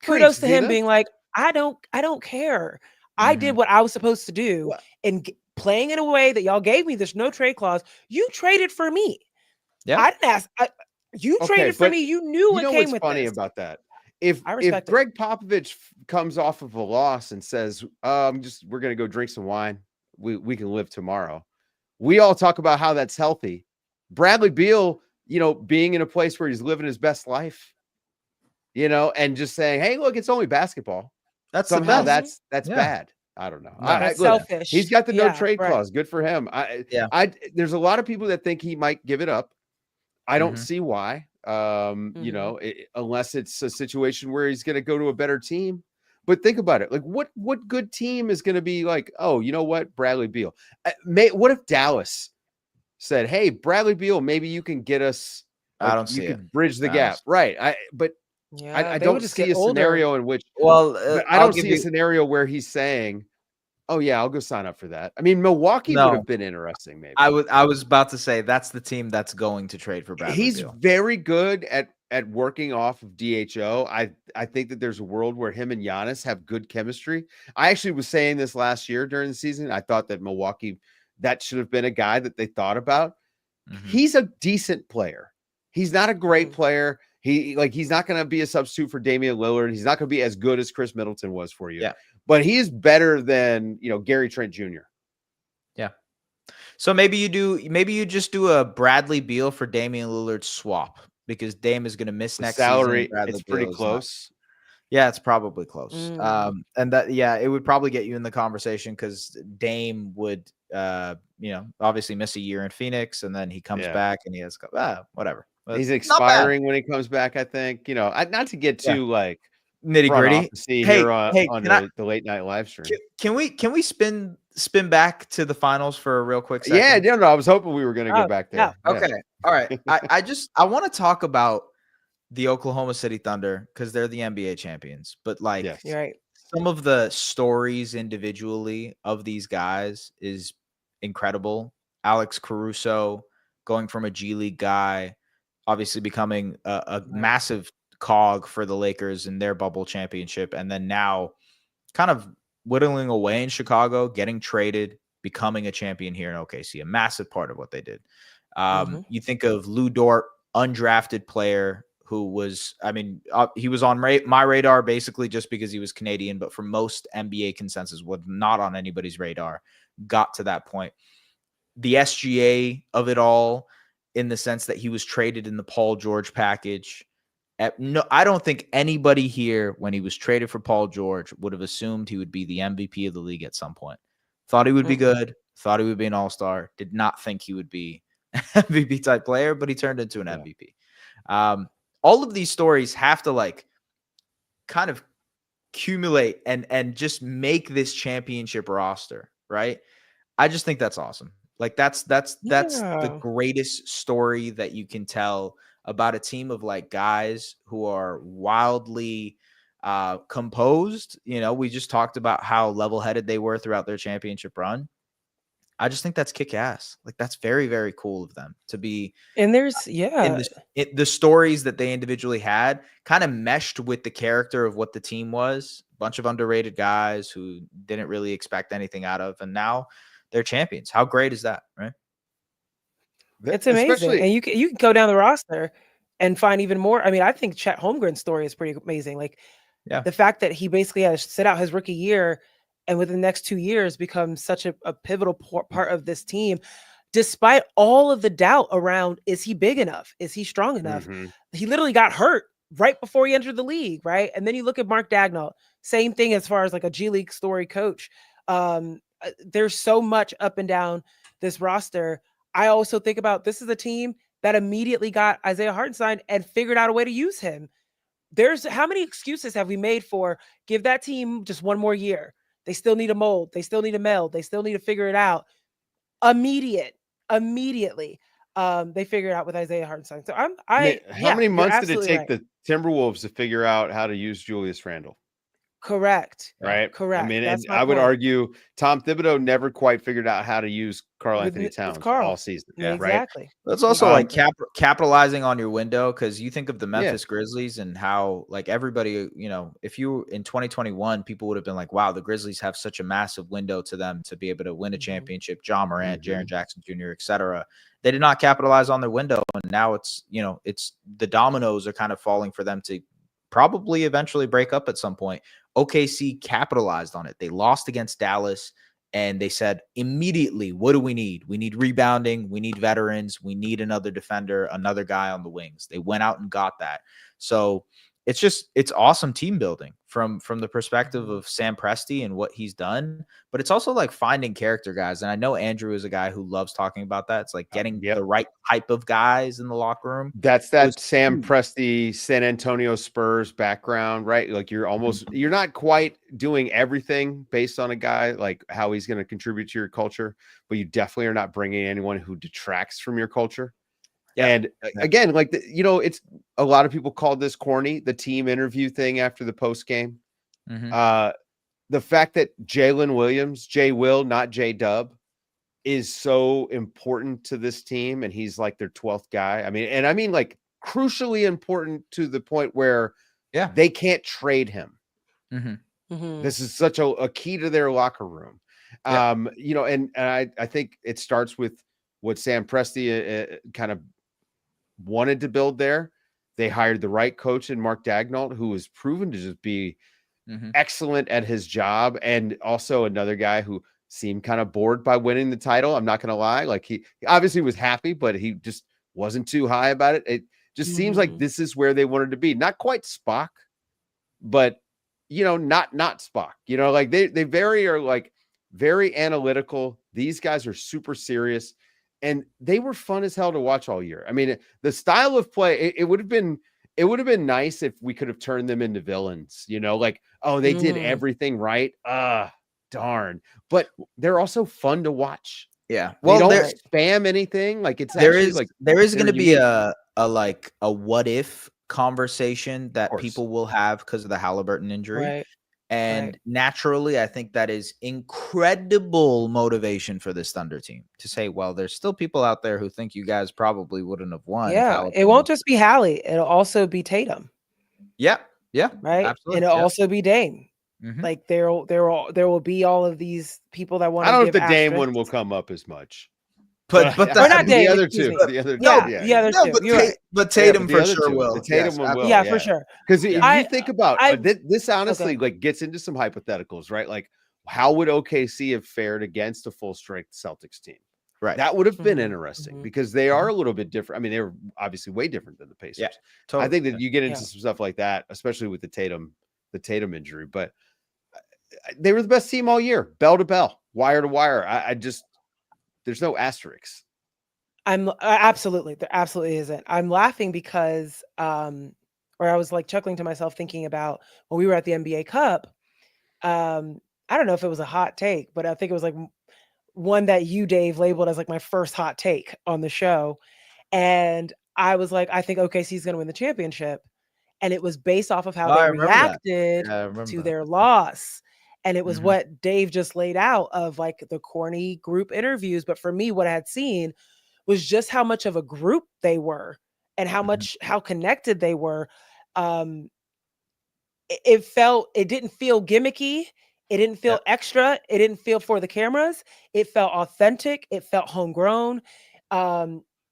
kudos to him being like, I don't care. I did what I was supposed to do. And playing in a way that y'all gave me this no trade clause, you traded for me. Yeah. I didn't ask. You traded for me. You knew what came with this. What's funny about that? If Greg Popovich comes off of a loss and says, we're going to go drink some wine. We can live tomorrow. We all talk about how that's healthy. Bradley Beal, being in a place where he's living his best life, and just saying, hey, look, it's only basketball. That's somehow that's bad. I don't know. That's selfish. He's got the no trade clause. Good for him. There's a lot of people that think he might give it up. I don't see why. Unless it's a situation where he's going to go to a better team. But think about it. Like, what good team is going to be like, oh, you know what? Bradley Beal. What if Dallas said, hey, Bradley Beal, maybe you can get us. I don't see it. Bridge the gap. Right. I don't see a scenario in which. I don't see a scenario where he's saying, oh, yeah, I'll go sign up for that. I mean, Milwaukee would have been interesting, maybe. I was about to say that's the team that's going to trade for Bradley He's Beal. Very good at working off of DHO. I think that there's a world where him and Giannis have good chemistry. I actually was saying this last year during the season. I thought that Milwaukee, that should have been a guy that they thought about. He's a decent player. He's not a great player. He's not going to be a substitute for Damian Lillard. He's not going to be as good as Chris Middleton was for you. Yeah. But he is better than, Gary Trent Jr. Yeah. So maybe you just do a Bradley Beal for Damian Lillard swap because Dame is going to miss next salary. Season. It's pretty close. Yeah, it's probably close. And that, it would probably get you in the conversation because Dame would, obviously miss a year in Phoenix and then he comes back and he has whatever. He's expiring when he comes back, I think. Not to get too nitty gritty. Here on the late night live stream. Can we spin back to the finals for a real quick second? Yeah, no, I was hoping we were going to go back there. Yeah. Okay, all right. I want to talk about the Oklahoma City Thunder because they're the NBA champions. But you're right. Some of the stories individually of these guys is incredible. Alex Caruso going from a G League guy obviously becoming a Right. massive cog for the Lakers in their bubble championship. And then now kind of whittling away in Chicago, getting traded, becoming a champion here in OKC, a massive part of what they did. You think of Lou Dort, undrafted player who was, I mean, he was on my radar basically just because he was Canadian, but for most NBA consensus was not on anybody's radar, got to that point. The SGA of it all, in the sense that he was traded in the Paul George package. No, I don't think anybody here, when he was traded for Paul George, would have assumed he would be the MVP of the league at some point. Thought he would be good. Thought he would be an all-star. Did not think he would be MVP type player, but he turned into an MVP. All of these stories have to like kind of accumulate and just make this championship roster, right? I just think that's awesome. Like that's the greatest story that you can tell about a team of like guys who are wildly composed. You know, we just talked about how level-headed they were throughout their championship run. I just think that's kick ass. Like that's very, very cool of them to be. And there's the stories that they individually had kind of meshed with the character of what the team was. A bunch of underrated guys who didn't really expect anything out of, and now they're champions. How great is that, right? It's amazing. And you can go down the roster and find even more. I mean, I think Chet Holmgren's story is pretty amazing. Like the fact that he basically had to sit out his rookie year and within the next 2 years become such a pivotal part of this team, despite all of the doubt around, is he big enough? Is he strong enough? He literally got hurt right before he entered the league, right? And then you look at Mark Daigneault, same thing as far as like a G League story coach. There's so much up and down this roster. I also think about, this is a team that immediately got Isaiah Hartenstein and figured out a way to use him. There's how many excuses have we made for give that team just one more year? They still need a mold. They still need a meld. They still need to figure it out. Immediately, they figured it out with Isaiah Hartenstein. So how many months did it take the Timberwolves to figure out how to use Julius Randle? Correct. Right. Correct. I mean, and I would argue Tom Thibodeau never quite figured out how to use Karl Anthony Towns all season. Yeah, exactly. Right. That's also like capitalizing on your window, because you think of the Memphis Grizzlies and how like everybody, you know, if you in 2021, people would have been like, wow, the Grizzlies have such a massive window to them to be able to win a championship. John Morant, Jaren Jackson Jr., etc. They did not capitalize on their window, and now it's, you know, it's the dominoes are kind of falling for them to probably eventually break up at some point. OKC capitalized on it. They lost against Dallas, and they said immediately, what do we need? We need rebounding. We need veterans. We need another defender, another guy on the wings. They went out and got that. So it's awesome team building from the perspective of Sam Presti and what he's done, but it's also like finding character guys. And I know Andrew is a guy who loves talking about that. It's like getting the right type of guys in the locker room. That's that Sam Presti, San Antonio Spurs background, right? Like you're not quite doing everything based on a guy, like how he's going to contribute to your culture, but you definitely are not bringing anyone who detracts from your culture. Yeah. And again, like, it's a lot of people called this corny, the team interview thing after the post game. The fact that Jalen Williams, J Will, not J Dub, is so important to this team. And he's like their 12th guy. I mean, like crucially important to the point where they can't trade him. This is such a key to their locker room. And I think it starts with what Sam Presti kind of wanted to build there. They hired the right coach in Mark Daigneault, who has proven to just be excellent at his job, and also another guy who seemed kind of bored by winning the title. I'm not going to lie. Like he obviously was happy, but he just wasn't too high about it. It just seems like this is where they wanted to be. Not quite Spock, but not Spock. Like they are like very analytical. These guys are super serious. And they were fun as hell to watch all year. I mean, the style of play, it would have been nice if we could have turned them into villains, like, oh, they did everything right. Darn. But they're also fun to watch. Yeah. Well, they don't spam anything. Like there is going to be a what if conversation that people will have because of the Halliburton injury. Right. And Right. naturally, I think that is incredible motivation for this Thunder team to say, well, there's still people out there who think you guys probably wouldn't have won if Yeah, Hali. it won't just be Hali. It'll also be Tatum, Yeah, yeah, right? And absolutely. it'll Yeah. also be Dame. Mhm. Like there will be all of these people that want I to don't know if give the Dame one asterisks. will come up as much. But Or not The Dame, other excuse two, me. the other No, two, The other no, two. but You're right. Tatum but the for other sure two, will. the Tatum one will, Yeah, for sure. Because if I you think about I this, honestly, okay. like gets into some hypotheticals, right? Like, how would OKC have fared against a full strength Celtics team? Right. That would have been Mhm, interesting mhm. because they are a little bit different. I mean, they were obviously way different than the Pacers. Yeah, I totally. think that you get into Yeah. some stuff like that, especially with the Tatum injury, but they were the best team all year, bell to bell, wire to wire. I just, there's no asterisks. Absolutely, there absolutely isn't. I'm laughing because or I was like chuckling to myself thinking about when we were at the NBA Cup. I don't know if it was a hot take, but I think it was like one that you, Dave, labeled as like my first hot take on the show. And I was like, I think OKC is going to win the championship. And it was based off of how Oh, they I remember that. reacted Yeah, I remember to that. their loss. And it was Mhm. what Dave just laid out of like the corny group interviews. But for me, what I had seen was just how much of a group they were and how connected they were. Um, it didn't feel gimmicky. It didn't Yeah. feel extra. It didn't feel for the cameras. It felt authentic. It felt homegrown.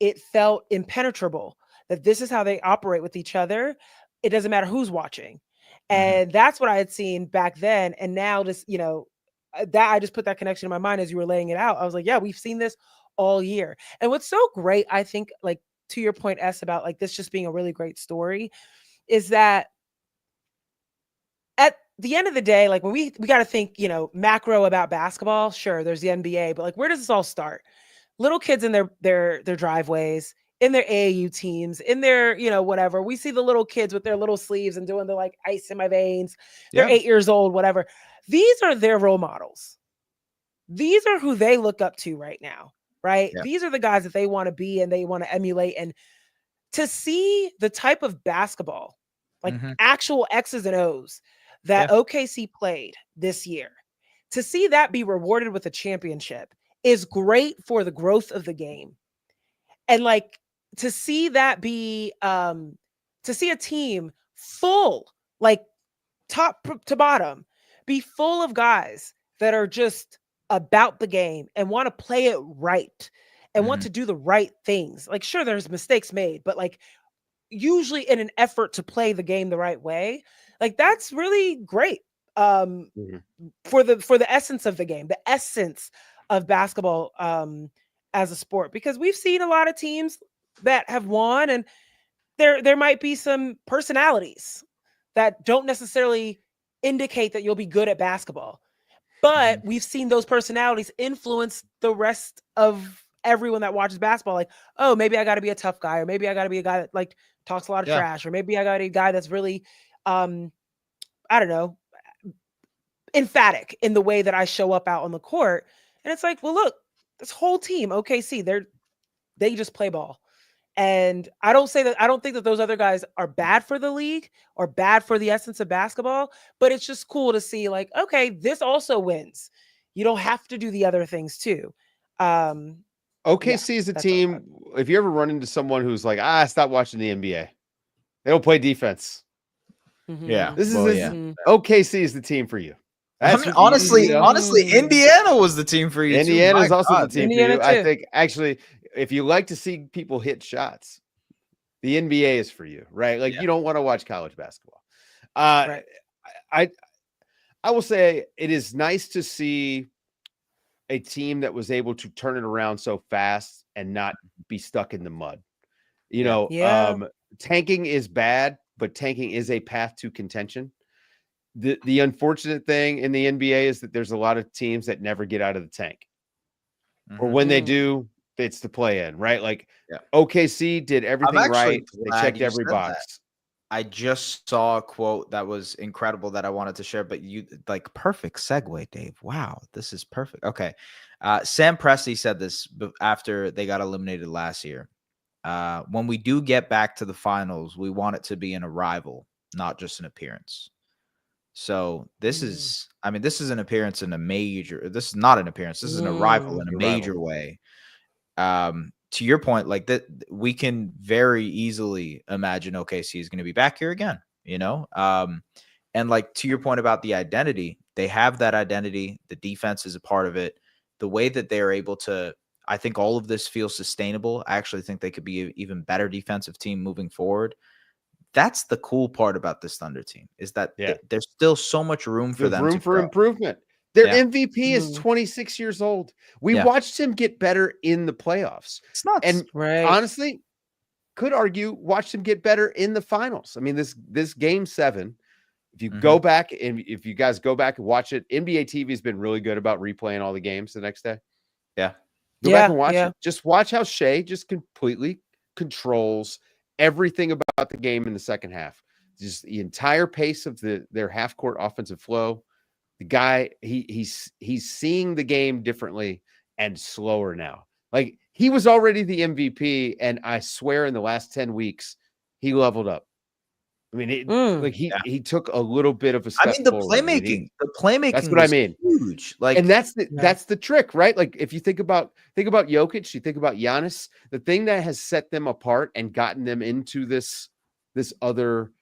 It felt impenetrable that this is how they operate with each other. It doesn't matter who's watching. Mhm. And that's what I had seen back then. And now this, that I just put that connection in my mind as you were laying it out. I was like, yeah, we've seen this all year. And what's so great, I think, like to your point, S, about like this just being a really great story, is that at the end of the day, like when we got to think, macro about basketball. Sure, there's the NBA, but like where does this all start? Little kids in their driveways, in their AAU teams, in their, whatever. We see the little kids with their little sleeves and doing the like ice in my veins. They're Yeah. 8 years old, whatever. These are their role models. These are who they look up to right now, right? Yeah. These are the guys that they want to be and they want to emulate. And to see the type of basketball, like Mhm. actual X's and O's that Yeah. OKC played this year, to see that be rewarded with a championship is great for the growth of the game. And like to see that be to see a team full, like top to bottom, be full of guys that are just about the game and want to play it right and want Mhm. to do the right things. Like sure there's mistakes made, but like usually in an effort to play the game the right way. Like that's really great. Mhm. For the essence of the game, the essence of basketball as a sport, because we've seen a lot of teams that have won and there might be some personalities that don't necessarily indicate that you'll be good at basketball. But Mhm. we've seen those personalities influence the rest of everyone that watches basketball. Like, oh, maybe I got to be a tough guy, or maybe I got to be a guy that like talks a lot of Yeah. trash, or maybe I got to be a guy that's really, I don't know, emphatic in the way that I show up out on the court. And it's like, well, look, this whole team, OKC, they just play ball. And I don't think that those other guys are bad for the league or bad for the essence of basketball, but it's just cool to see like, okay, this also wins. You don't have to do the other things too. OKC is a that's all. team. If you ever run into someone who's like, stop watching the NBA, they don't play defense. Yeah. This is Well, this yeah. OKC is the team for you. I That's mean, what you honestly, Indiana was the team for you too. Indiana My is also the God, team for Indiana you. I too. think actually, if you like to see people hit shots, the NBA is for you, right? Like Yeah. you don't want to watch college basketball. Right. I will say it is nice to see a team that was able to turn it around so fast and not be stuck in the mud. Yeah. Tanking is bad, but tanking is a path to contention. The unfortunate thing in the NBA is that there's a lot of teams that never get out of the tank. Or when they Mhm. do, it's the play in, right? Like Yeah. OKC did everything actually right. They glad checked you every said that. box. I just saw a quote that was incredible that I wanted to share, but you like perfect segue, Dave. Wow, this is perfect. Okay. Sam Presti said this after they got eliminated last year. When we do get back to the finals, we want it to be an arrival, not just an appearance. So this is an appearance in a major. This is not an appearance. This is an arrival in a major way. To your point, like that, we can very easily imagine OKC is going to be back here again, and like to your point about the identity, they have that identity. The defense is a part of it. The way that they're able to, I think all of this feels sustainable. I actually think they could be an even better defensive team moving forward. That's the cool part about this Thunder team is that there's still so much room for them. Room for improvement. Their MVP is 26 years old. We watched him get better in the playoffs. It's nuts. And honestly, could argue watched him get better in the finals. I mean, this game 7, if you go back and if you guys go back and watch it, NBA TV has been really good about replaying all the games the next day. Yeah. Go back and watch it. Just watch how Shea just completely controls everything about the game in the second half. Just the entire pace of their half court offensive flow. The guy, he's seeing the game differently and slower now. Like he was already the MVP, and I swear in the last 10 weeks he leveled up. I mean, he took a little bit of a step. I mean, the playmaking. That's what I mean. Huge. Like, and that's the trick, right? Like if you think about Jokic, you think about Giannis. The thing that has set them apart and gotten them into this other,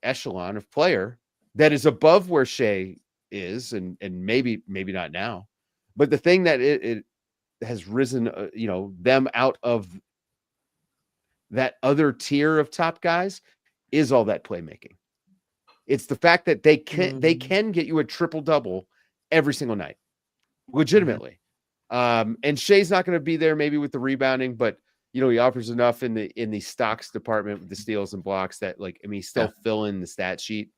echelon of player that is above where Shea is, and maybe not now, but the thing that it has risen, them out of that other tier of top guys is all that playmaking. It's the fact that they can get you a triple double every single night, legitimately. And Shea's not going to be there maybe with the rebounding, but he offers enough in the stocks department with the steals and blocks that he's still filling the stat sheet.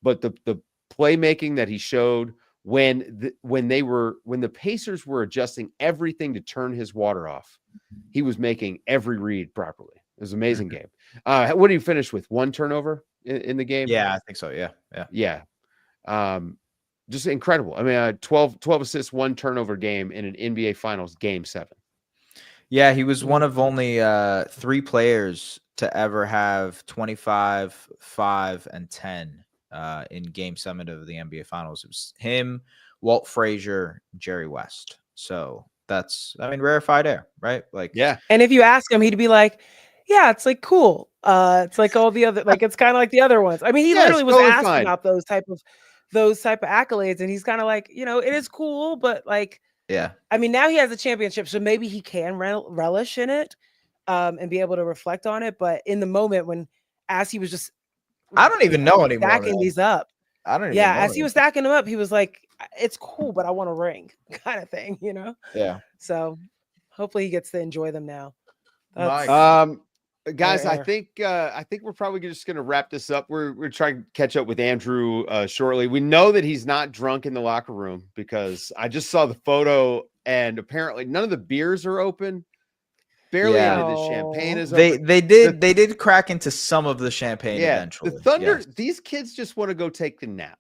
But the playmaking that he showed when the Pacers were adjusting everything to turn his water off, he was making every read properly. It was an amazing game. What did he finish with? 1 turnover in the game? Yeah, I think so. Yeah. Just incredible. I mean, 12 assists, 1 turnover game in an NBA Finals game 7. Yeah, he was one of only 3 players to ever have 25, 5, and 10 in game 7 of the NBA Finals. It was him, Walt Frazier, Jerry West. So that's, rarefied air, right? And if you ask him, he'd be like, yeah, it's like cool. It's like all the other, it's kind of like the other ones. I mean, he literally was totally asking fine about those type of accolades, and he's kind of like, it is cool, but I mean, now he has a championship, so maybe he can relish in it, and be able to reflect on it. But in the moment as he was just, I don't even know anymore. Stacking these up. I don't even know. As he was stacking them up, he was like, it's cool, but I want a ring kind of thing, Yeah. So hopefully he gets to enjoy them now. Guys, I think we're probably just going to wrap this up. We're trying to catch up with Andrew shortly. We know that he's not drunk in the locker room because I just saw the photo, and apparently none of the beers are open. Barely any of the champagne is open. They did crack into some of the champagne eventually. The Thunder, these kids just want to go take a nap.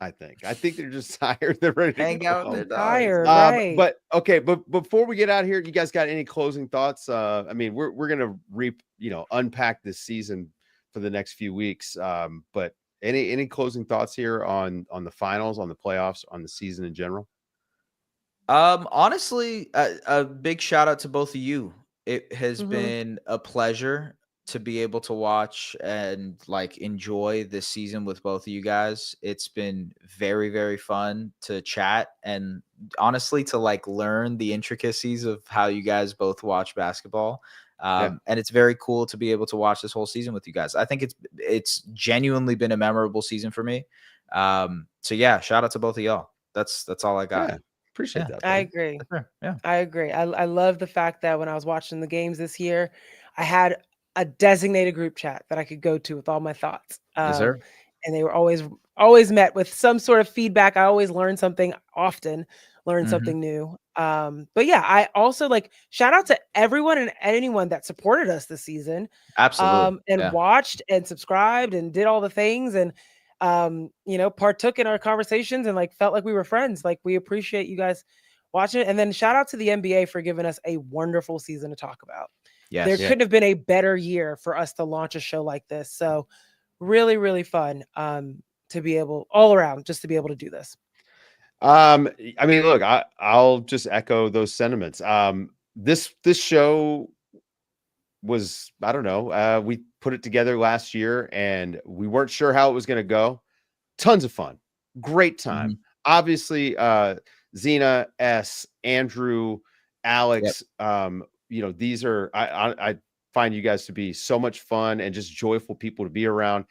I think they're just tired. They're ready to hang out. They're tired. Right. But before we get out of here, you guys got any closing thoughts? We're gonna unpack this season for the next few weeks. But any closing thoughts here on the finals, on the playoffs, on the season in general? Honestly, a big shout out to both of you. It has been a pleasure to be able to watch and enjoy this season with both of you guys. It's been very, very fun to chat and honestly to learn the intricacies of how you guys both watch basketball. And it's very cool to be able to watch this whole season with you guys. I think it's genuinely been a memorable season for me. So yeah, shout out to both of y'all. That's all I got. Yeah. Appreciate that. I agree. Yeah. I agree. I love the fact that when I was watching the games this year, I had a designated group chat that I could go to with all my thoughts. Yes, sir. And they were always met with some sort of feedback. I always learn something something new. But yeah, I also shout out to everyone and anyone that supported us this season. Absolutely. And watched and subscribed and did all the things and partook in our conversations and felt like we were friends. We appreciate you guys watching it. And then shout out to the NBA for giving us a wonderful season to talk about. Yes. There couldn't have been a better year for us to launch a show like this. So really, really fun. to be able all around just to be able to do this. I mean, look, I'll just echo those sentiments. This show was, I don't know, we put it together last year and we weren't sure how it was going to go. Tons of fun, great time. Obviously, Zena, S, Andrew, Alex, you know, these are, I find you guys to be so much fun and just joyful people to be around.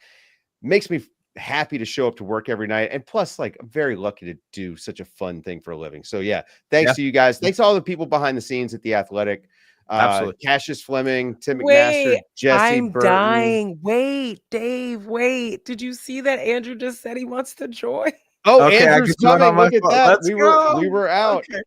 Makes me happy to show up to work every night. And plus, like, I'm very lucky to do such a fun thing for a living. So yeah, thanks to you guys. Thanks to all the people behind the scenes at The Athletic. Absolutely. Cassius Fleming, Tim McMaster, Jesse I'm Burton. dying. Wait, Dave, wait. Did you see that Andrew just said he wants to join? Oh, okay, Andrew's coming. Look at that. We were out. Okay.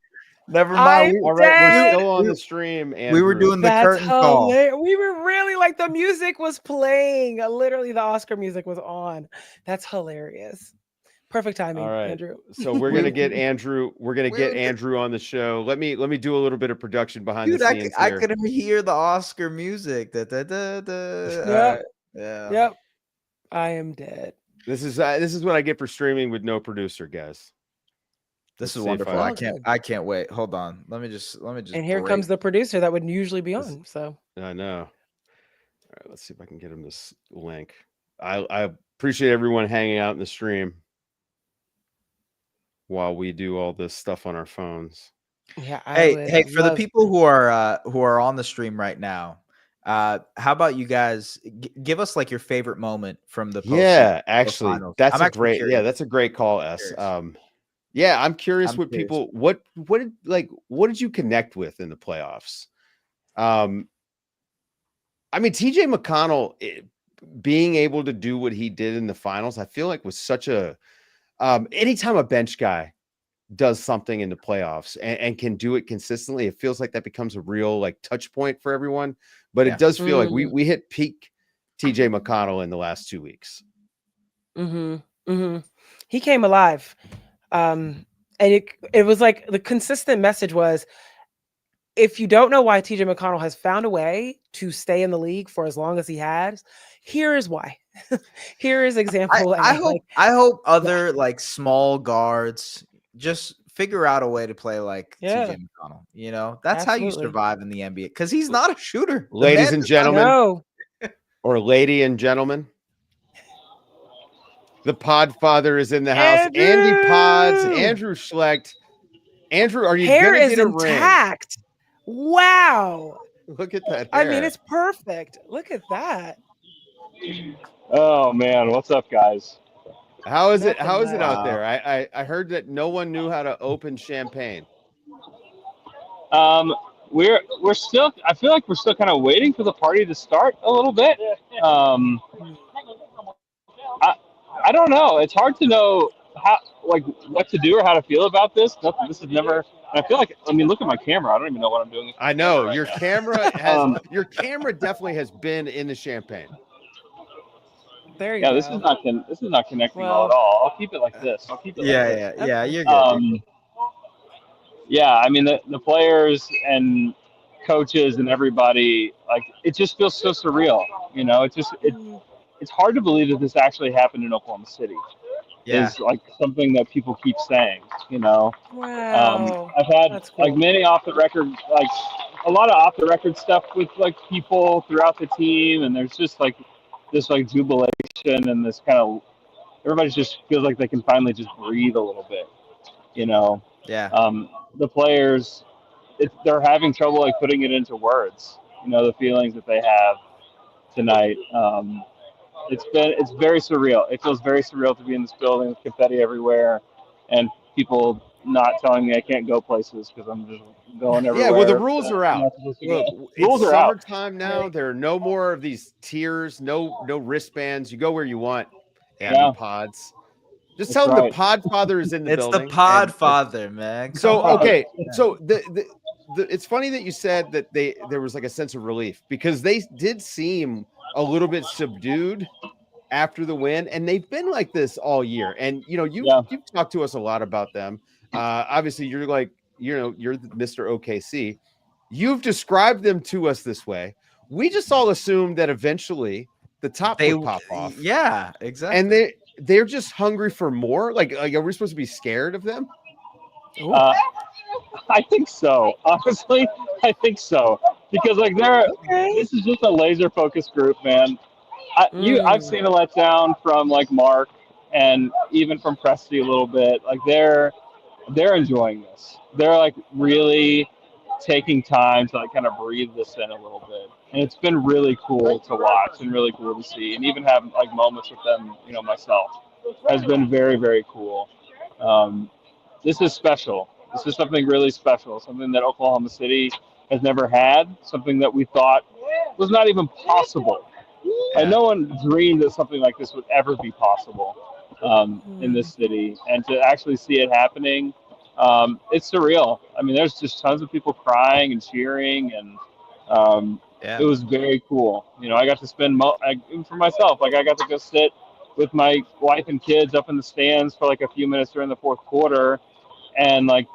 Never mind. All right, we're still on the stream. Andrew. We were doing the curtain call. We were really like the music was playing. Literally, the Oscar music was on. That's hilarious. Perfect timing, Andrew. So we're gonna get Andrew. We're gonna get Andrew on the show. Let me do a little bit of production behind the scenes. I could hear the Oscar music. Yep. I am dead. This is what I get for streaming with no producer, guys. This is wonderful. I can't wait. Hold on. Let me just. And here comes the producer that would usually be on. So I know. All right, let's see if I can get him this link. I appreciate everyone hanging out in the stream while we do all this stuff on our phones. Yeah. Hey, for the people who are on the stream right now, how about you guys give us like your favorite moment from the actually that's a great curious. That's a great call, S. I'm curious what people what did you connect with in the playoffs? I mean, TJ McConnell being able to do what he did in the finals, I feel like was such a anytime a bench guy does something in the playoffs and can do it consistently, it feels like that becomes a real like touch point for everyone. But it does feel like we hit peak TJ McConnell in the last 2 weeks. He came alive. And it was like the consistent message was, if you don't know why TJ McConnell has found a way to stay in the league for as long as he has, here is why. Here is example. I hope other like small guards just figure out a way to play like TJ McConnell. You know, that's how you survive in the NBA, because he's not a shooter. Ladies and gentlemen, or lady and gentlemen, the Podfather is in the house. Andy Pods, Andrew Schlecht. Andrew, are you hair gonna is get a intact? Ring? Wow. Look at that hair. I mean, it's perfect. Look at that. Oh man, what's up, guys? How is it out there? I heard that no one knew how to open champagne. We're still, I feel like we're still kind of waiting for the party to start a little bit. I don't know. It's hard to know what to do or how to feel about this. This is never. I feel like, I mean, look at my camera. I don't even know what I'm doing. I know your camera has your camera definitely has been in the champagne. There you go. This is not connecting well at all. I'll keep it like this. I'll keep it. Yeah. You're good. Yeah. I mean, the players and coaches and everybody, like, it just feels so surreal. You know, it's hard to believe that this actually happened in Oklahoma City. Yeah. Is like something that people keep saying, you know. Wow. I've had like many off the record, like a lot of off the record stuff with like people throughout the team, and there's just like this like jubilation and this kind of everybody just feels like they can finally just breathe a little bit, you know. Yeah. The players, they're having trouble like putting it into words, you know, the feelings that they have tonight. It's very surreal. It feels very surreal to be in this building with confetti everywhere and people not telling me I can't go places because I'm just going everywhere. Yeah, well, the rules are out. Look, rules are out. Summertime now. There are no more of these tiers, no wristbands. You go where you want. And pods. Just tell them the Podfather is in the building. It's the Podfather, man. So okay, so the it's funny that you said that there was like a sense of relief, because they did seem a little bit subdued after the win, and they've been like this all year. And you know, you've talked to us a lot about them. Obviously, you're like, you know, you're Mr. OKC. You've described them to us this way. We just all assumed that eventually the top would pop off. Yeah, exactly. And they're just hungry for more? Like are we supposed to be scared of them? I think so. Honestly, I think so. Because like this is just a laser focused group, man. I've seen a letdown from like Mark and even from Presti a little bit. Like they're enjoying this. They're like really taking time to like kind of breathe this in a little bit, and it's been really cool to watch and really cool to see, and even have like moments with them. Myself has been very, very cool. This is special. This is something really special. Something that Oklahoma City has never had. Something that we thought was not even possible. And no one dreamed that something like this would ever be possible in this city. And to actually see it happening, it's surreal. I mean, there's just tons of people crying and cheering, and it was very cool. I got to spend for myself. Like I got to go sit with my wife and kids up in the stands for like a few minutes during the fourth quarter, and like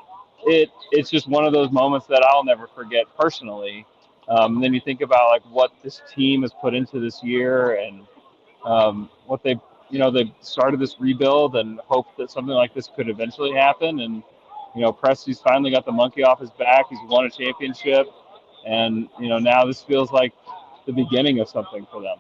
it's just one of those moments that I'll never forget personally. And then you think about like what this team has put into this year, and what they started this rebuild and hoped that something like this could eventually happen. And Presti's finally got the monkey off his back. He's won a championship, and now this feels like the beginning of something for them.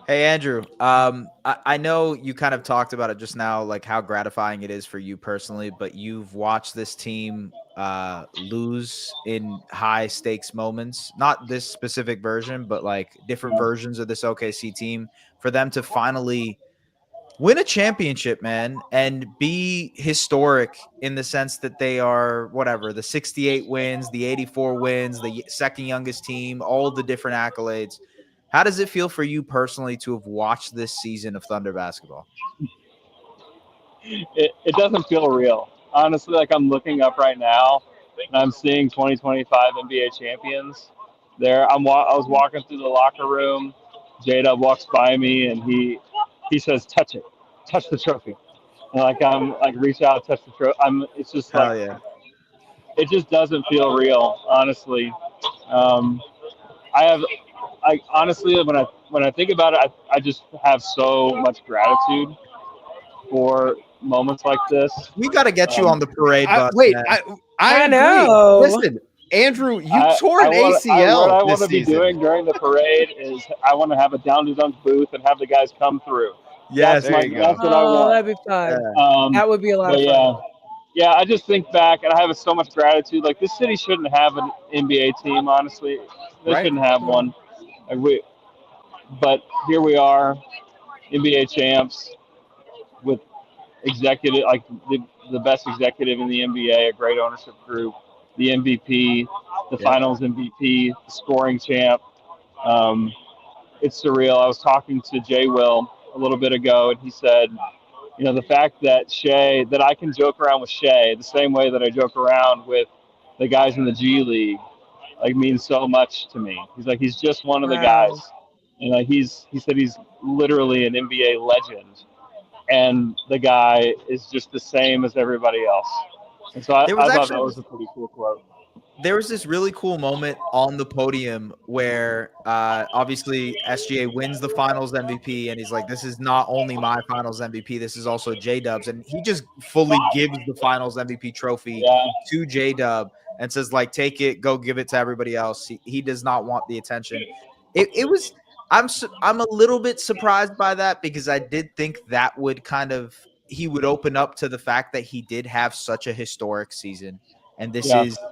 Hey, Andrew, I know you kind of talked about it just now, like how gratifying it is for you personally, but you've watched this team lose in high stakes moments, not this specific version, but like different versions of this OKC team, for them to finally win a championship, man, and be historic in the sense that they are the 68 wins, the 84 wins, the second youngest team, all the different accolades. How does it feel for you personally to have watched this season of Thunder basketball? It doesn't feel real. Honestly, like I'm looking up right now and I'm seeing 2025 NBA champions there. I was walking through the locker room. J-Dub walks by me and he says, touch the trophy. And like I'm like reach out, touch the trophy. It's just like it just doesn't feel real, honestly. Honestly, when I think about it, I just have so much gratitude for moments like this. We got to get you on the parade bus. I know. Agree. Listen, Andrew, you tore an ACL. What I want to be doing during the parade is I want to have a down to dunk booth and have the guys come through. Yes, that's what I want. That'd be fun. That would be a lot of fun. Yeah, I just think back and I have so much gratitude. Like this city shouldn't have an NBA team, honestly. They shouldn't have one. But here we are, NBA champs, with executive, like the best executive in the NBA, a great ownership group, the MVP, the Finals MVP, the scoring champ. It's surreal. I was talking to Jay Will a little bit ago, and he said, the fact that I can joke around with Shea the same way that I joke around with the guys in the G League, like means so much to me. He's like, he's just one of the guys. And he said he's literally an NBA legend, and the guy is just the same as everybody else. And so I thought that was a pretty cool quote. There was this really cool moment on the podium where obviously SGA wins the Finals MVP, and he's like, this is not only my Finals MVP, this is also J-Dub's. And he just fully gives the Finals MVP trophy to J-Dub and says, like, take it, go give it to everybody else. He does not want the attention. It was – I'm a little bit surprised by that, because I did think that would he would open up to the fact that he did have such a historic season, and this is –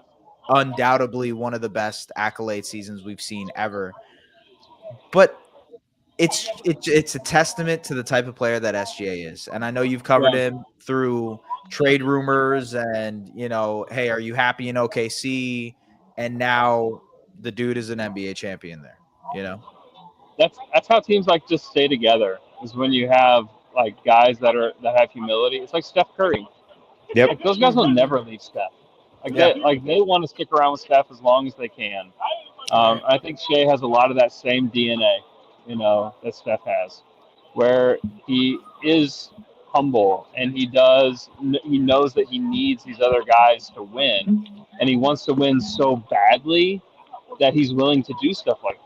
undoubtedly one of the best accolade seasons we've seen ever. But it's a testament to the type of player that SGA is. And I know you've covered him through trade rumors and, hey, are you happy in OKC? And now the dude is an NBA champion there, That's how teams like just stay together, is when you have like guys that have humility. It's like Steph Curry. Yep. Like, those guys will never leave Steph. They want to stick around with Steph as long as they can. I think Shea has a lot of that same DNA, that Steph has, where he is humble and he knows that he needs these other guys to win, and he wants to win so badly that he's willing to do stuff like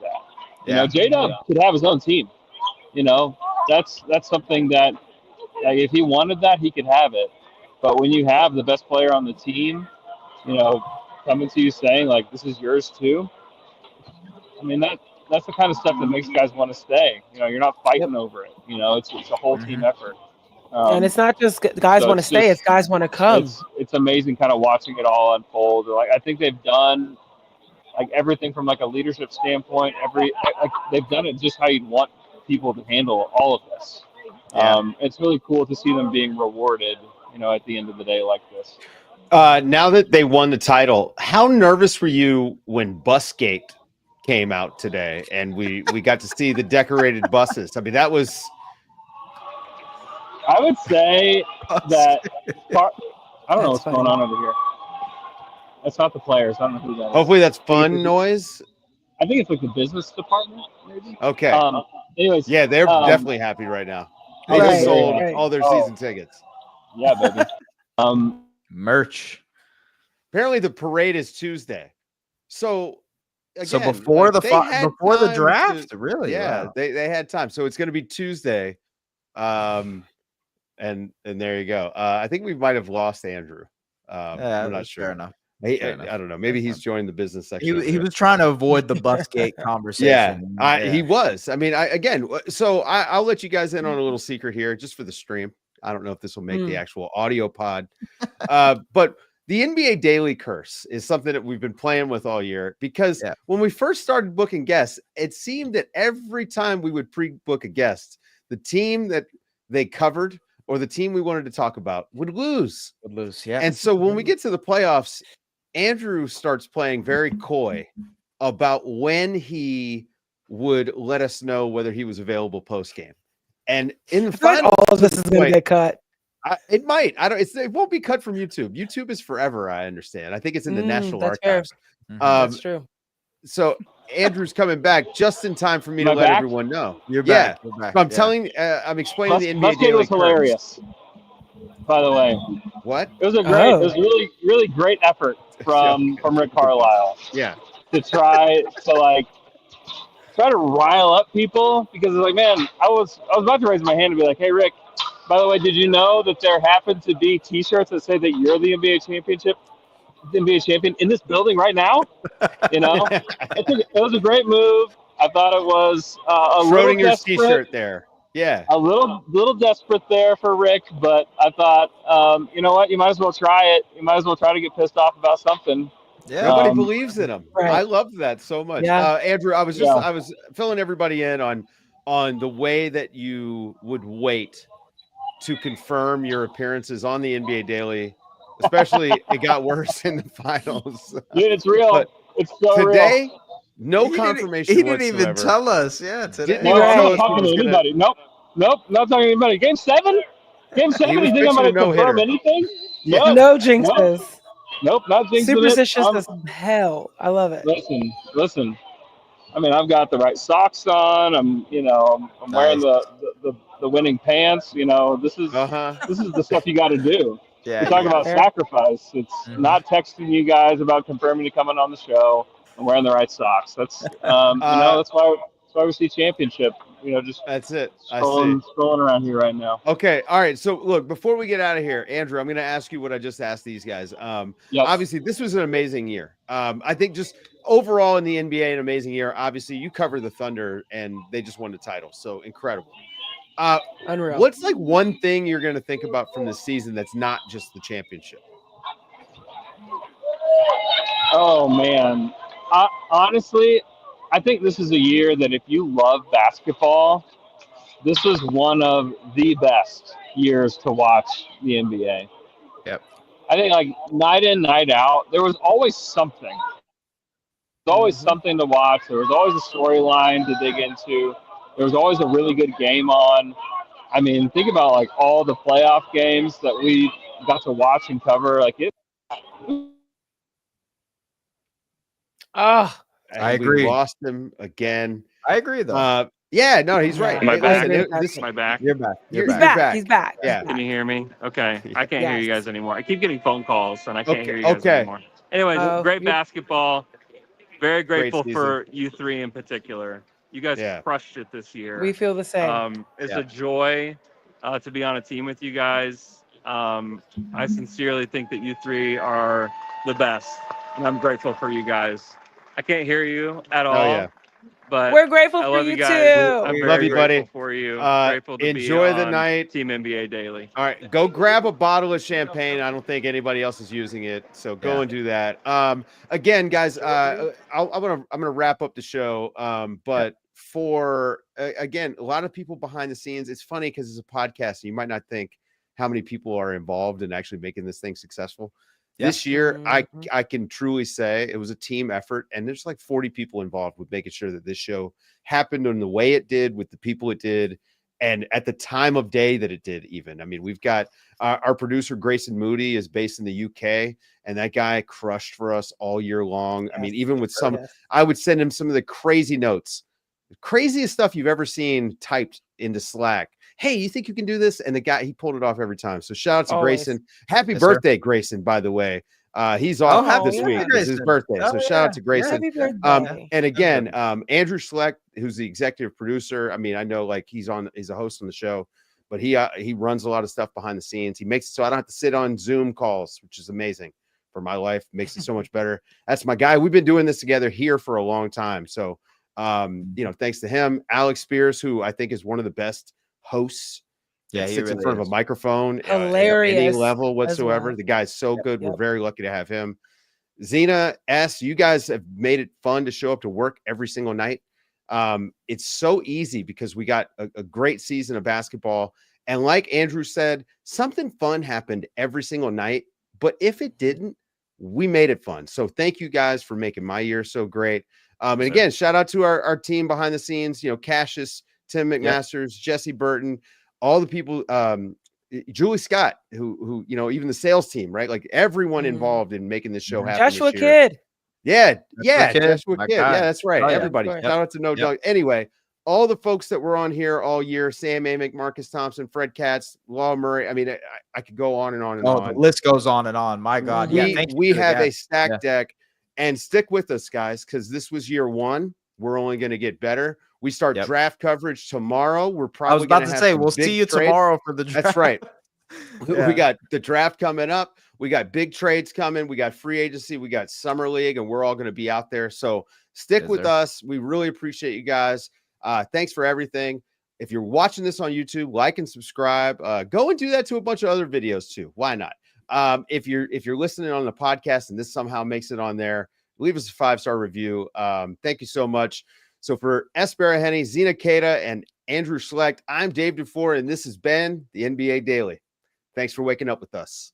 that. J-Dub could have his own team. that's something that, like, if he wanted that, he could have it. But when you have the best player on the team, coming to you saying like, this is yours too. I mean, that's the kind of stuff that makes guys want to stay. You're not fighting over it. It's a whole team effort. And it's not just guys so want to it's stay; just- it's guys want to come. It's amazing kind of watching it all unfold. Like, I think they've done like everything from like a leadership standpoint. They've done it just how you'd want people to handle all of this. It's really cool to see them being rewarded, at the end of the day like this. Now that they won the title, how nervous were you when Busgate came out today and we got to see the decorated buses? I mean, that was. I would say that I don't know what's going on over here. That's not the players. I don't know who that is. Hopefully that's fun noise. I think it's like the business department, maybe. Okay. Anyways, yeah, they're definitely happy right now. They just sold all their season tickets. Yeah, baby. Merch. Apparently the parade is Tuesday. So again, before like, before the draft, really? Yeah, wow. they had time. So it's going to be Tuesday. And there you go. I think we might have lost Andrew. I'm not sure. Fair enough. I don't know. Maybe he's joined the business section. He was trying to avoid the Busgate conversation. He was. I mean, I'll let you guys in on a little secret here, just for the stream. I don't know if this will make the actual audio pod, but the NBA Daily Curse is something that we've been playing with all year because when we first started booking guests, it seemed that every time we would pre-book a guest, the team that they covered or the team we wanted to talk about would lose. Yeah. And so when we get to the playoffs, Andrew starts playing very coy about when he would let us know whether he was available post-game. And in the final, all of this is going to get cut. It might. It won't be cut from YouTube. YouTube is forever. I understand. I think it's in the National Archives. That's true. So Andrew's coming back just in time for me to let everyone know. You're back. You're back. I'm explaining the NBA Daily was hilarious. By the way, what? It was it was really, really great effort from Rick Carlisle. Yeah. To try to rile up people because it's like, man, I was about to raise my hand and be like, hey, Rick, by the way, did you know that there happen to be T-shirts that say that you're the NBA champion in this building right now? It was a great move. I thought it was a Schrodinger's little T-shirt there. Yeah, a little desperate there for Rick, but I thought, you know what, you might as well try it. You might as well try to get pissed off about something. Yeah, nobody believes in him. Right. I loved that so much. Yeah. Andrew, I was filling everybody in on the way that you would wait to confirm your appearances on the NBA Daily. Especially, it got worse in the finals. Dude, it's real. But it's so today, real. No confirmation. He didn't even tell us. Yeah, today. No, I'm not talking to anybody. Nope, not talking to anybody. Game 7. You think I'm going to confirm anything? No jinxes. Nope, not jinxing. Superstitious as hell. I love it. Listen. I mean, I've got the right socks on. I'm wearing the winning pants. This is the stuff you got to do. Yeah, we talk about sacrifice. It's not texting you guys about confirming you coming on the show. I'm wearing the right socks. That's that's why we see championship. Just that's it. Scrolling around here right now. Okay, all right. So look, before we get out of here, Andrew, I'm going to ask you what I just asked these guys. Obviously, this was an amazing year. I think just overall in the NBA, an amazing year. Obviously, you cover the Thunder, and they just won the title, so incredible. Unreal. What's like one thing you're going to think about from this season that's not just the championship? Oh man, honestly, I think this is a year that if you love basketball, this was one of the best years to watch the NBA. Yep. I think like night in, night out, there was always something. There was always something to watch. There was always a storyline to dig into. There was always a really good game on. I mean, think about like all the playoff games that we got to watch and cover. Like it. I agree. We lost him again. I agree, though. Yeah, no, he's right. Am I back? Am I back? You're back. He's back. He's back. Yeah. Can you hear me? Okay. I can't hear you guys anymore. I keep getting phone calls, and I can't hear you guys okay. anymore. Anyways, great basketball. Very grateful Great for you three in particular. You guys Yeah. crushed it this year. We feel the same. It's a joy to be on a team with you guys. I sincerely think that you three are the best, and I'm grateful for you guys. I can't hear you at all. Oh yeah. But We're grateful I for love you you guys. too. I'm We very love you, buddy. grateful for you. Grateful to Enjoy be the on night. Team NBA Daily. All right, go grab a bottle of champagne. I don't think anybody else is using it, so go and do that. Again, guys, I'm gonna wrap up the show. But for again, a lot of people behind the scenes. It's funny because it's a podcast, and you might not think how many people are involved in actually making this thing successful. This year, I can truly say it was a team effort, and there's like 40 people involved with making sure that this show happened in the way it did, with the people it did, and at the time of day that it did. Even, I mean, we've got our producer Grayson Moody is based in the UK, and that guy crushed for us all year long. I mean, even with I would send him some of the crazy notes, the craziest stuff you've ever seen typed into Slack. Hey, you think you can do this? And the guy, he pulled it off every time. So shout out to Grayson. Happy birthday, Grayson, by the way. He's off this week. It's his birthday. So shout out to Grayson. Happy birthday. And again, Andrew Schlecht, who's the executive producer. I mean, I know like he's a host on the show, but he runs a lot of stuff behind the scenes. He makes it so I don't have to sit on Zoom calls, which is amazing for my life. Makes it so much better. That's my guy. We've been doing this together here for a long time. So, thanks to him. Alex Spears, who I think is one of the best hosts. Yeah, he he sits really in front is. of a microphone at Hilarious any level whatsoever. well. The guy's so good. We're very lucky to have him. Zena S, you guys have made it fun to show up to work every single night. It's so easy because we got a great season of basketball. And like Andrew said, something fun happened every single night. But if it didn't, we made it fun. So thank you guys for making my year so great. And again, shout out to our team behind the scenes, Cassius, Tim McMasters, Jesse Burton, all the people, Julie Scott, who even the sales team, right? Like everyone involved in making this show happen. Joshua Kidd. Yeah, Joshua Kid. Kidd. Yeah, that's right. Oh, yeah. Everybody. Shout out to No Dog. Anyway, all the folks that were on here all year, Sam Amick, Marcus Thompson, Fred Katz, Law Murray. I mean, I could go on and on and on. The list goes on and on. My God. We have a stacked deck, and stick with us, guys, because this was year one. We're only going to get better. We start draft coverage tomorrow. We're probably I was about to say, we'll see you tomorrow for the draft. That's right. We got the draft coming up. We got big trades coming. We got free agency. We got summer league, and we're all going to be out there. So stick with us. We really appreciate you guys. Thanks for everything. If you're watching this on YouTube, like and subscribe. Go and do that to a bunch of other videos too. Why not? If you're listening on the podcast and this somehow makes it on there, leave us a 5-star review. Thank you so much. So for Es Baraheni, Zena Keita, and Andrew Schlecht, I'm Dave DuFour, and this has been the NBA Daily. Thanks for waking up with us.